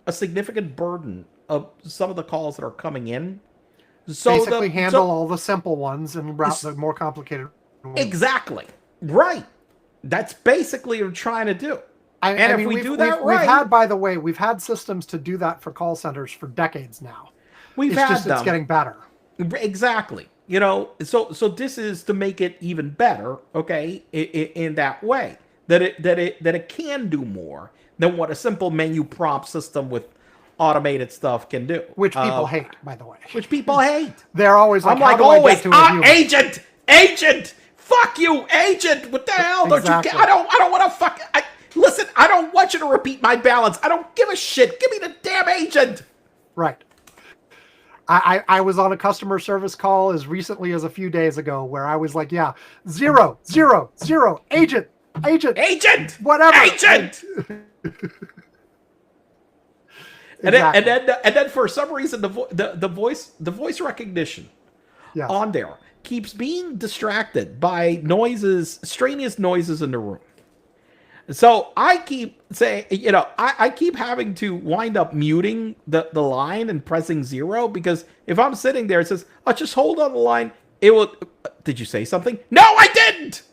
a significant burden of some of the calls that are coming in. So basically handle all the simple ones and route the more complicated ones. Exactly. Right. That's basically what I'm trying to do. And if we do that we've right, had, by the way, we've had systems to do that for call centers for decades now. It's getting better. Exactly. You know, so this is to make it even better, okay, in that way that it can do more than what a simple menu prompt system with automated stuff can do. Which people hate, by the way. Which people hate. They're always like, I'm like, always, agent, fuck you, agent. What the hell? Don't you get? I don't want to fuck. Listen, I don't want you to repeat my balance. I don't give a shit. Give me the damn agent. Right. I was on a customer service call as recently as a few days ago where I was like, yeah, 0, 0, 0, agent, whatever. Agent. Exactly. And then for some reason the voice recognition on there keeps being distracted by noises, extraneous noises in the room. So I keep saying, you know, I keep having to wind up muting the line and pressing 0 because if I'm sitting there, it says, "Oh, just hold on the line." It will. Did you say something? No, I didn't.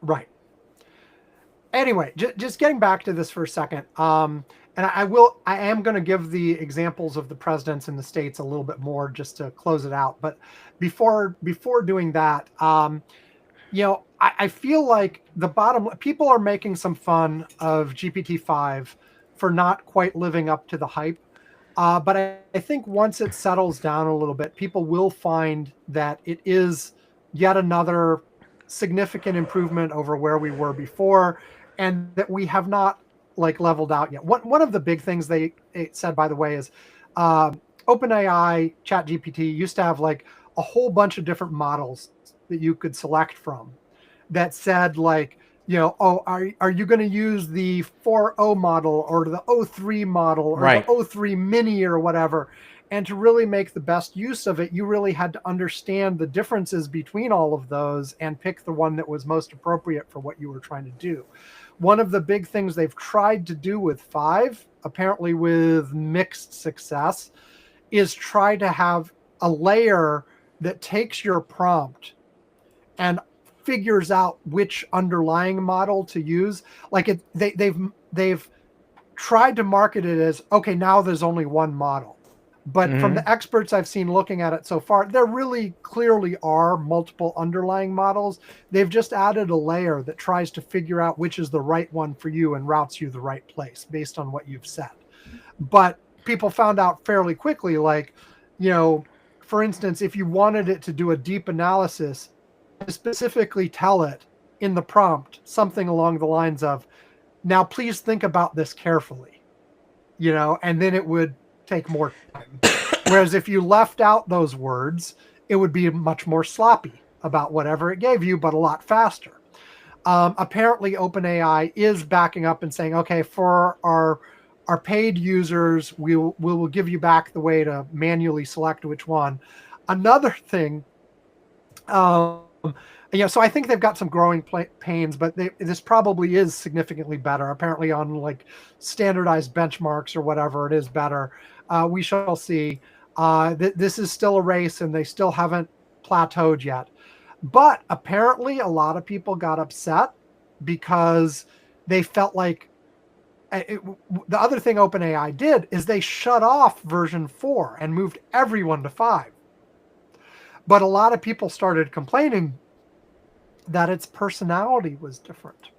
Right. Anyway, just getting back to this for a second. And I am going to give the examples of the presidents in the states a little bit more just to close it out. But before doing that, you know, I feel like people are making some fun of GPT-5 for not quite living up to the hype. But I think once it settles down a little bit, people will find that it is yet another significant improvement over where we were before, and that we have not like leveled out yet. One of the big things they said, by the way, is OpenAI ChatGPT used to have like a whole bunch of different models that you could select from that said like, you know, oh, are you going to use the 4.0 model or the O3 model or the O3 mini or whatever? And to really make the best use of it, you really had to understand the differences between all of those and pick the one that was most appropriate for what you were trying to do. One of the big things they've tried to do with 5, apparently with mixed success, is try to have a layer that takes your prompt and figures out which underlying model to use. Like they've tried to market it as, okay, now there's only one model. But from the experts I've seen looking at it so far, there really clearly are multiple underlying models. They've just added a layer that tries to figure out which is the right one for you and routes you the right place based on what you've said. But people found out fairly quickly, like, you know, for instance, if you wanted it to do a deep analysis, specifically tell it in the prompt something along the lines of, now please think about this carefully, you know, and then it would take more time. Whereas if you left out those words, it would be much more sloppy about whatever it gave you, but a lot faster. Apparently OpenAI is backing up and saying, okay, for our paid users, we will give you back the way to manually select which one. Another thing, yeah, so I think they've got some growing pains, but this probably is significantly better. Apparently on like standardized benchmarks or whatever, it is better. We shall see. This is still a race and they still haven't plateaued yet. But apparently a lot of people got upset because they felt like the other thing OpenAI did is they shut off version 4 and moved everyone to 5. But a lot of people started complaining that its personality was different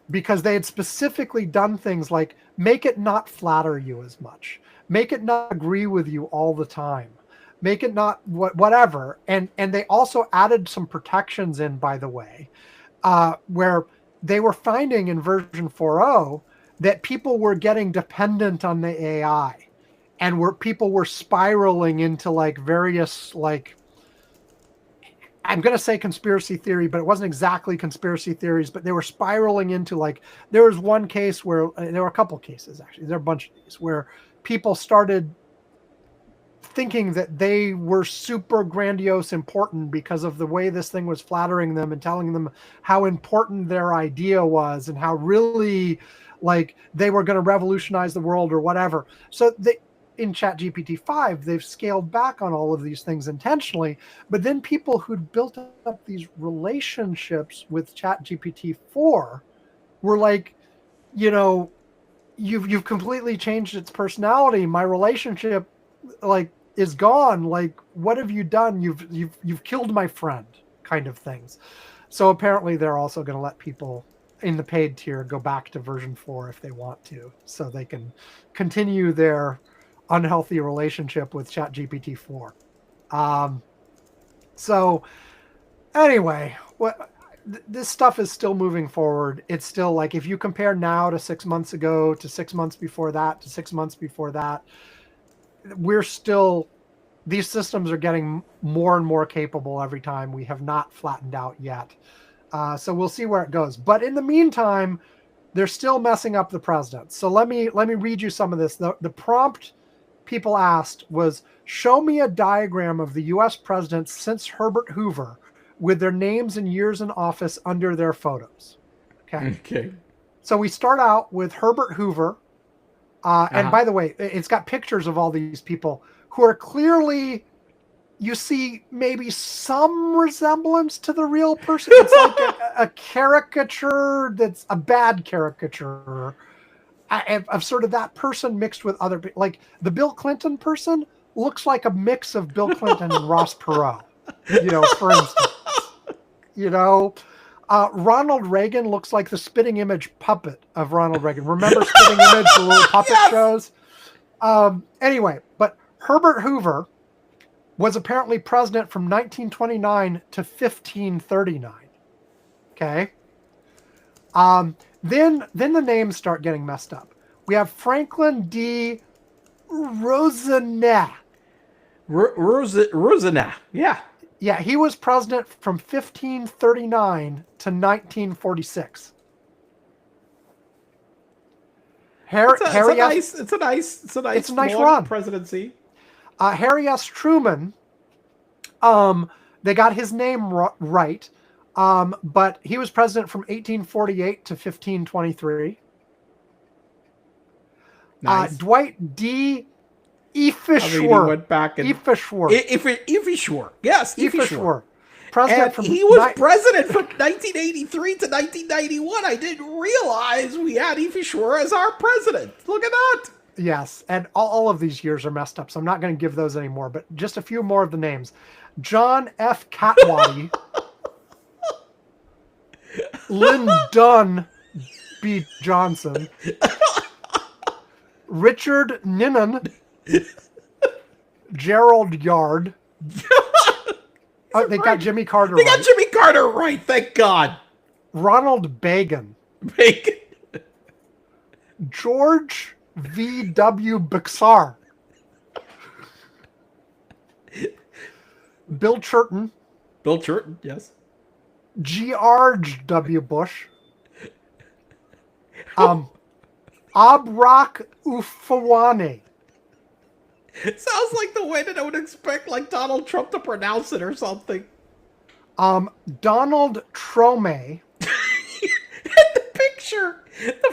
because they had specifically done things like make it not flatter you as much, make it not agree with you all the time, make it not whatever. And they also added some protections in, by the way, where they were finding in version 4.0 that people were getting dependent on the AI and people were spiraling into like various, like, I'm going to say conspiracy theory, but it wasn't exactly conspiracy theories, but they were spiraling into like, there was one case where there were a couple cases, actually, there are a bunch of these where people started thinking that they were super grandiose important because of the way this thing was flattering them and telling them how important their idea was and how really like they were going to revolutionize the world or whatever. So in ChatGPT 5, they've scaled back on all of these things intentionally, but then people who'd built up these relationships with ChatGPT 4 were like, you know, you've completely changed its personality. My relationship, like, is gone. Like, what have you done? You've killed my friend, kind of things. So apparently they're also going to let people in the paid tier go back to version 4 if they want to, so they can continue their unhealthy relationship with ChatGPT 4. So anyway, this stuff is still moving forward. It's still like, if you compare now to 6 months ago, to 6 months before that, to 6 months before that, we're still, these systems are getting more and more capable every time. We have not flattened out yet. So we'll see where it goes. But in the meantime, they're still messing up the president. So let me read you some of this. The prompt people asked was, show me a diagram of the US presidents since Herbert Hoover with their names and years in office under their photos. Okay. So we start out with Herbert Hoover. And by the way, it's got pictures of all these people who are clearly, you see maybe some resemblance to the real person. It's like a caricature that's a bad caricature of sort of that person mixed with other, like the Bill Clinton person looks like a mix of Bill Clinton and Ross Perot, for instance. Ronald Reagan looks like the spitting image puppet of Ronald Reagan. Remember spitting image, the little puppet shows? Anyway, but Herbert Hoover was apparently president from 1929 to 1539. Okay. Then the names start getting messed up. We have Franklin D. Roosevelt. Rosanna. Yeah. Yeah, he was president from 1539 to 1946. It's a nice run. Presidency. Harry S. Truman, they got his name right, but he was president from 1848 to 1523. Nice. Dwight D. Ifishwer. Went back and Ifishwer. Yes, Ifishwer. President he was president from 1983 to 1991. I didn't realize we had Ifishwer as our president. Look at that. Yes, and all of these years are messed up, so I'm not going to give those anymore, but just a few more of the names. John F. Catwadi. Lyndon B. Johnson. Richard Ninan. Gerald Yard. They got Jimmy Carter right. They got Jimmy Carter right, thank God. Ronald Reagan. George V.W. Bixar. Bill Churton. Yes. George W. Bush. Abrak Ufawane. Sounds like the way that I would expect like Donald Trump to pronounce it or something. Donald Trome. The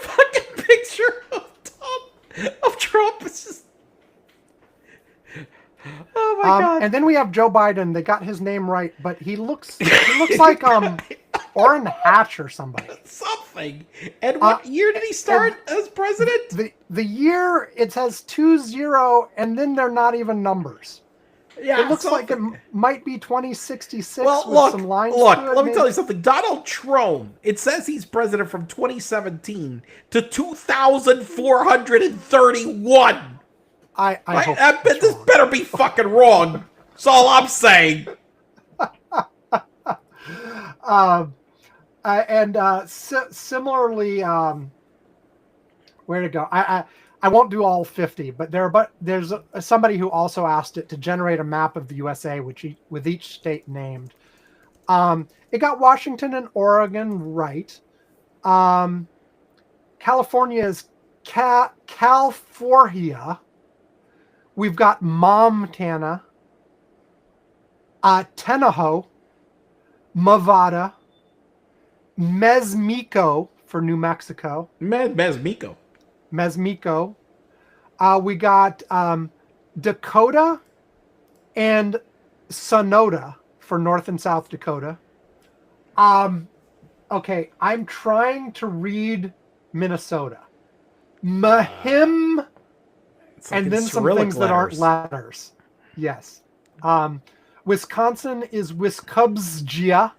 fucking picture of Trump is just... Oh my God. And then we have Joe Biden. They got his name right, but he looks like Orrin Hatch or somebody. Something. And what year did he start as president? The year, it says 20, and then they're not even numbers. Yeah, it looks like it might be 2066 with some lines. Let me tell you something. Donald Trump, it says he's president from 2017 to 2431. I hope this better be fucking wrong. That's all I'm saying. Similarly, where to go? I won't do all 50, but there's somebody who also asked it to generate a map of the USA, with each state named. It got Washington and Oregon right. California is California. We've got Montana, Tenaho, Nevada, Mesmico for New Mexico. Mesmico. We got Dakota and Sonora for North and South Dakota. Okay, I'm trying to read Minnesota. Mahim, It's like and in then some Cyrillic things that aren't letters. letters. Yes. Wisconsin is Wiskubsgia.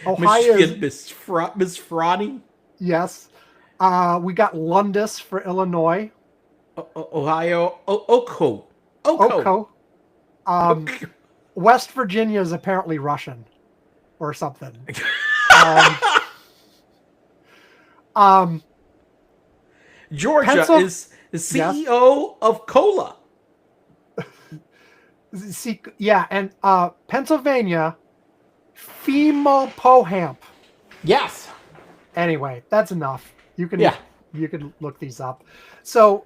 Ohio is, Michigan, Miss Frotty. yes. We got Lundus for Illinois. Ohio, Oko. Oko. Oko. West Virginia is apparently Russian or something. um, Georgia is the CEO yes. of Cola. Yeah, and Pennsylvania, Fimo-Poham. Yes. Anyway, that's enough. You can look these up. So,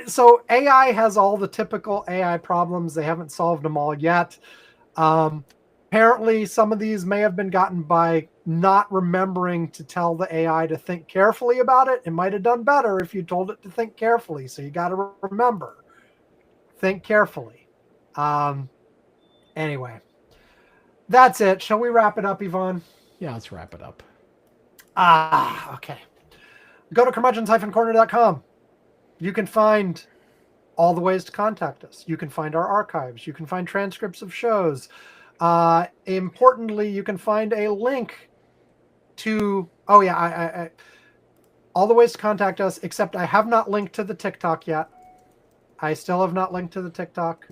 so AI has all the typical AI problems. They haven't solved them all yet. Apparently, some of these may have been gotten by not remembering to tell the AI to think carefully about it. It might have done better if you told it to think carefully. So you got to remember, think carefully. Anyway, that's it. Shall we wrap it up, Yvonne? Yeah, let's wrap it up. Okay. Go to curmudgeons-corner.com. You can find all the ways to contact us. You can find our archives. You can find transcripts of shows. Importantly, you can find a link to, all the ways to contact us, except I have not linked to the TikTok yet. I still have not linked to the TikTok.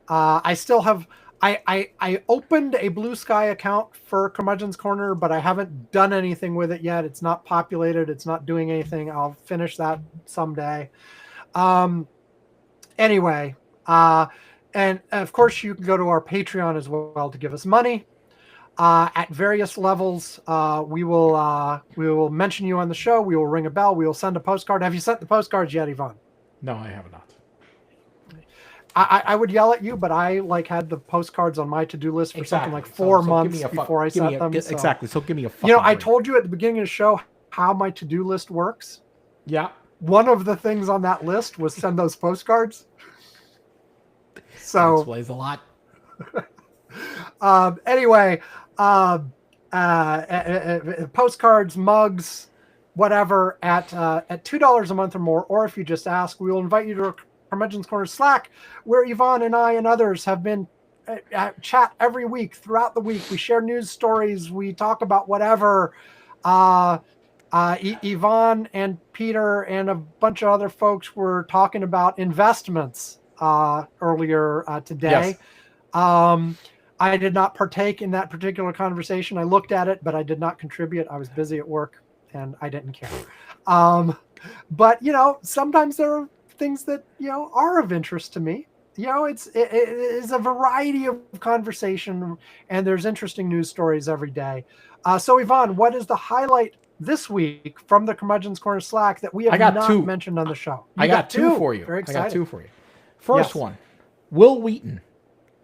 I still have, I opened a Blue Sky account for Curmudgeon's Corner, but I haven't done anything with it yet. It's not populated. It's not doing anything. I'll finish that someday. Anyway, and of course you can go to our Patreon as well to give us money. At various levels, we will mention you on the show. We will ring a bell. We will send a postcard. Have you sent the postcards yet, Yvonne? No, I have not. I would yell at you, but I had the postcards on my to-do list for something like 4 months before I sent them. Exactly. So give me a fucking I told you at the beginning of the show how my to-do list works. Yeah. One of the things on that list was send those postcards. So that explains a lot. Anyway, postcards, mugs, whatever at $2 a month or more, or if you just ask, we will invite you to Curmudgeon's Corner Slack, where Yvonne and I and others have been chat every week throughout the week. We share news stories. We talk about whatever. Yvonne and Peter and a bunch of other folks were talking about investments earlier today. Yes. I did not partake in that particular conversation. I looked at it, but I did not contribute. I was busy at work and I didn't care. But sometimes there are things that are of interest to me. It is a variety of conversation, and there's interesting news stories every day. So Yvonne, what is the highlight this week from the Curmudgeon's Corner Slack that we have not mentioned on the show? I got two for you. Very excited. I got two for you. First one, Will Wheaton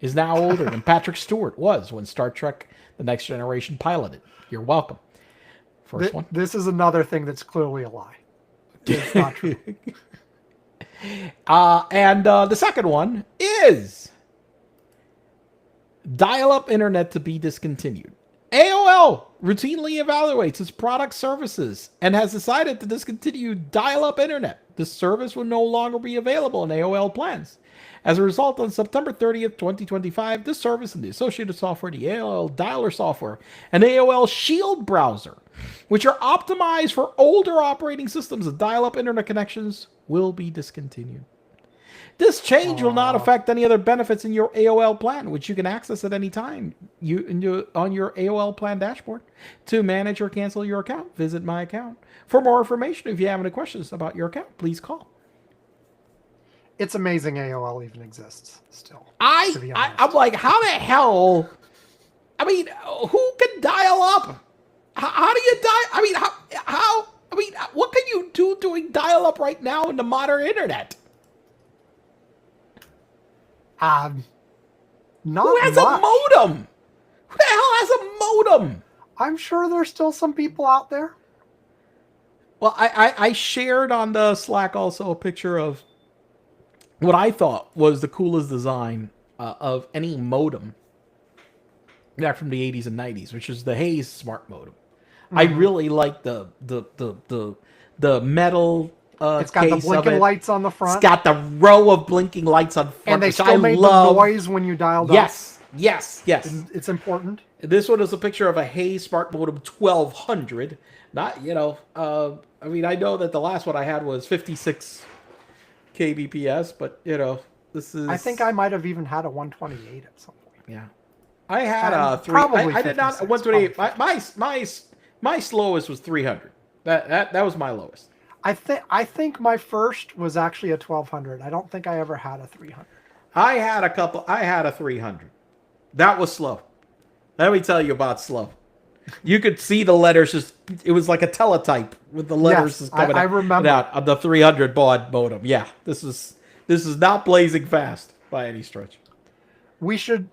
is now older than Patrick Stewart was when Star Trek The Next Generation piloted. You're welcome. First one. This is another thing that's clearly a lie. It's not true. And the second one is dial-up internet to be discontinued. AOL routinely evaluates its product services and has decided to discontinue dial-up internet. This service will no longer be available in AOL plans. As a result, on September 30th, 2025, this service and the associated software, the AOL Dialer software, and AOL Shield browser, which are optimized for older operating systems and dial-up internet connections, will be discontinued. This change will not affect any other benefits in your AOL plan, which you can access at any time on your AOL plan dashboard. To manage or cancel your account, visit My Account. For more information, if you have any questions about your account, please call. It's amazing AOL even exists still. I'm like, how the hell? I mean, who can dial up? How do you dial? I mean, how? I mean, what can you do doing dial up right now in the modern internet? Not Who has much. a modem? Who the hell has a modem? I'm sure there's still some people out there. Well, I shared on the Slack also a picture of what I thought was the coolest design of any modem back from the 80s and 90s, which is the Hayes smart modem. I Mm-hmm. really like the metal It's got the case of blinking it. lights on the It's front, got the row of blinking lights on and front, they which I still made the love. noise when you dialed up. Yes, yes, yes. It's important. This one is a picture of a Hayes Smart Modem 1200. Not, I mean, I know that the last one I had was 56 kbps, but, this I think is, I might have even had a 128 at some point. yeah. I had And a three. probably I did not 56, 128. probably My slowest was 300. That was my lowest. I think my first was actually a 1200. I don't think I ever had a 300. I had a couple. I had a 300. That was slow. Let me tell you about slow. You could see the letters just. It was like a teletype with the letters Yes, just coming I remember. out of the 300 baud modem. Yeah, this is not blazing fast by any stretch. We should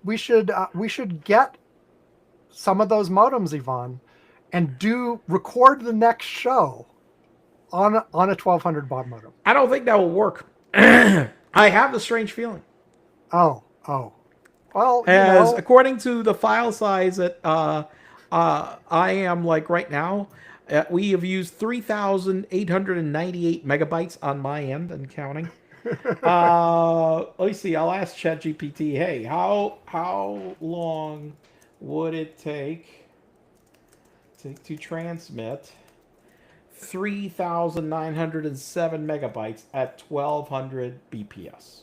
get some of those modems, Yvonne, and record the next show on a 1200 baud modem. I don't think that will work. I have a strange feeling. Oh. Well, As according to the file size that I am like right now, we have used 3,898 megabytes on my end and counting. Let me see. I'll ask ChatGPT. Hey, how long would it take to transmit 3,907 megabytes at 1,200 BPS?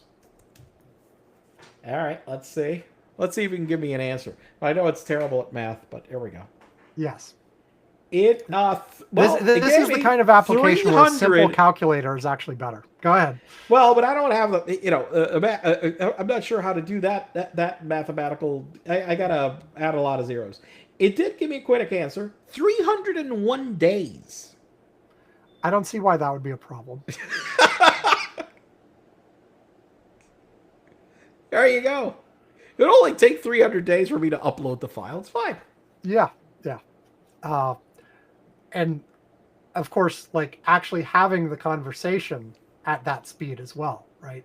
All right, let's see. Let's see if you can give me an answer. I know it's terrible at math, but here we go. Yes. This is the kind of application where a simple calculator is actually better. Go ahead. Well, but I don't have I'm not sure how to do that mathematical. I gotta add a lot of zeros. It did give me a quick answer. 301 days. I don't see why that would be a problem. There you go. It would only take 300 days for me to upload the file. It's fine. Yeah. And of course, like actually having the conversation at that speed as well, right?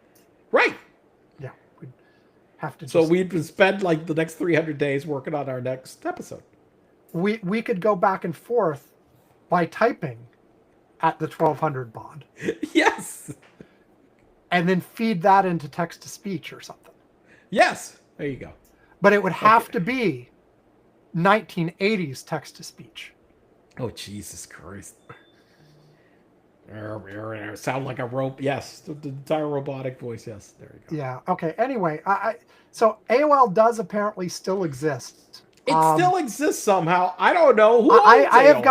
Right. Yeah. We'd have to. So we'd spend like the next 300 days working on our next episode. We could go back and forth by typing at the 1200 baud. Yes. And then feed that into text to speech or something. Yes. There you go. But it would have to be 1980s text to speech. Oh, Jesus Christ. Sound like a rope. Yes. The entire robotic voice. Yes. There you go. Yeah. Okay. Anyway, so AOL does apparently still exist. It still exists somehow. I don't know. I have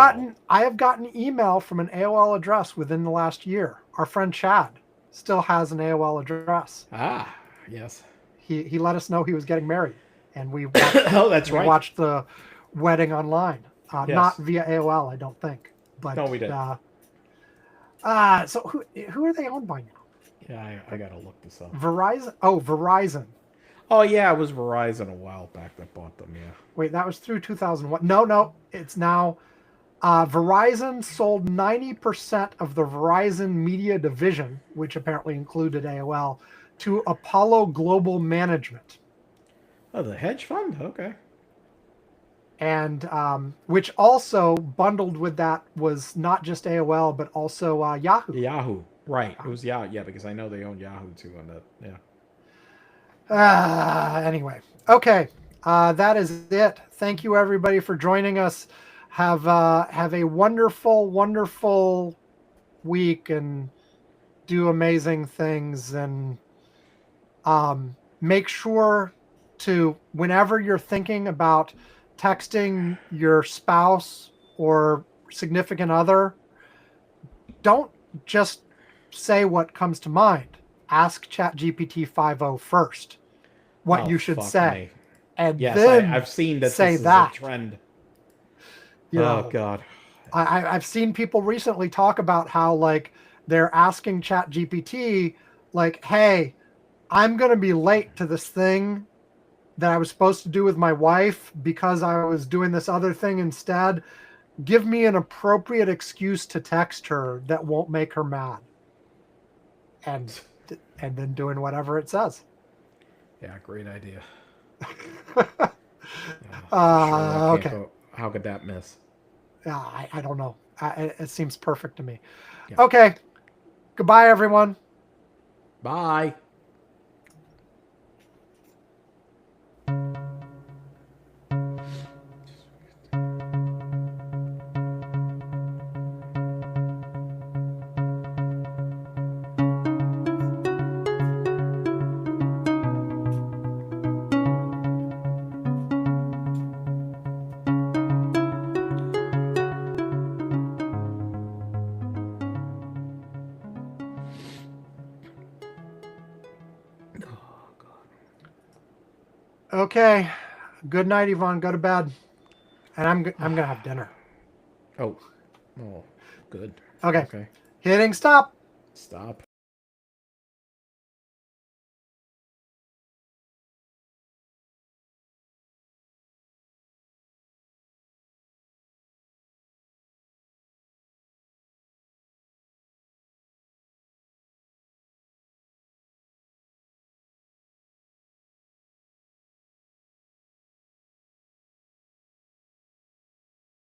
gotten email from an AOL address within the last year. Our friend Chad still has an AOL address. Ah, yes. He let us know he was getting married, and we watched, right. Watched the wedding online. Yes. Not via AOL, I don't think. But no, we did. So who are they owned by now? Yeah, I gotta look this up. Verizon. Oh, Verizon. Oh yeah, it was Verizon a while back that bought them. Yeah. Wait, that was through 2001. No, it's now. Verizon sold 90% of the Verizon Media division, which apparently included AOL, to Apollo Global Management. Oh, the hedge fund? Okay. And which also bundled with that was not just AOL, but also Yahoo. Yahoo. Right. It was Yahoo. Yeah, because I know they own Yahoo too on that. Yeah. Anyway. Okay. That is it. Thank you, everybody, for joining us. Have a wonderful, wonderful week and do amazing things. And make sure to, whenever you're thinking about texting your spouse or significant other, don't just say what comes to mind. Ask ChatGPT 5.0 first what you should say. Me. And yes, then I've seen that say this is that. a trend. Oh, God. I've seen people recently talk about how, like, they're asking ChatGPT, like, hey, I'm going to be late to this thing that I was supposed to do with my wife because I was doing this other thing instead. Give me an appropriate excuse to text her that won't make her mad. And then doing whatever it says. Yeah, great idea. Sure, Okay. How could that miss? Yeah, I don't know. It seems perfect to me. Yeah. Okay. Goodbye, everyone. Bye. Okay. Good night, Yvonne. Go to bed. And I'm gonna have dinner. Oh. Oh. Good. Okay. Okay. Hitting stop. Stop.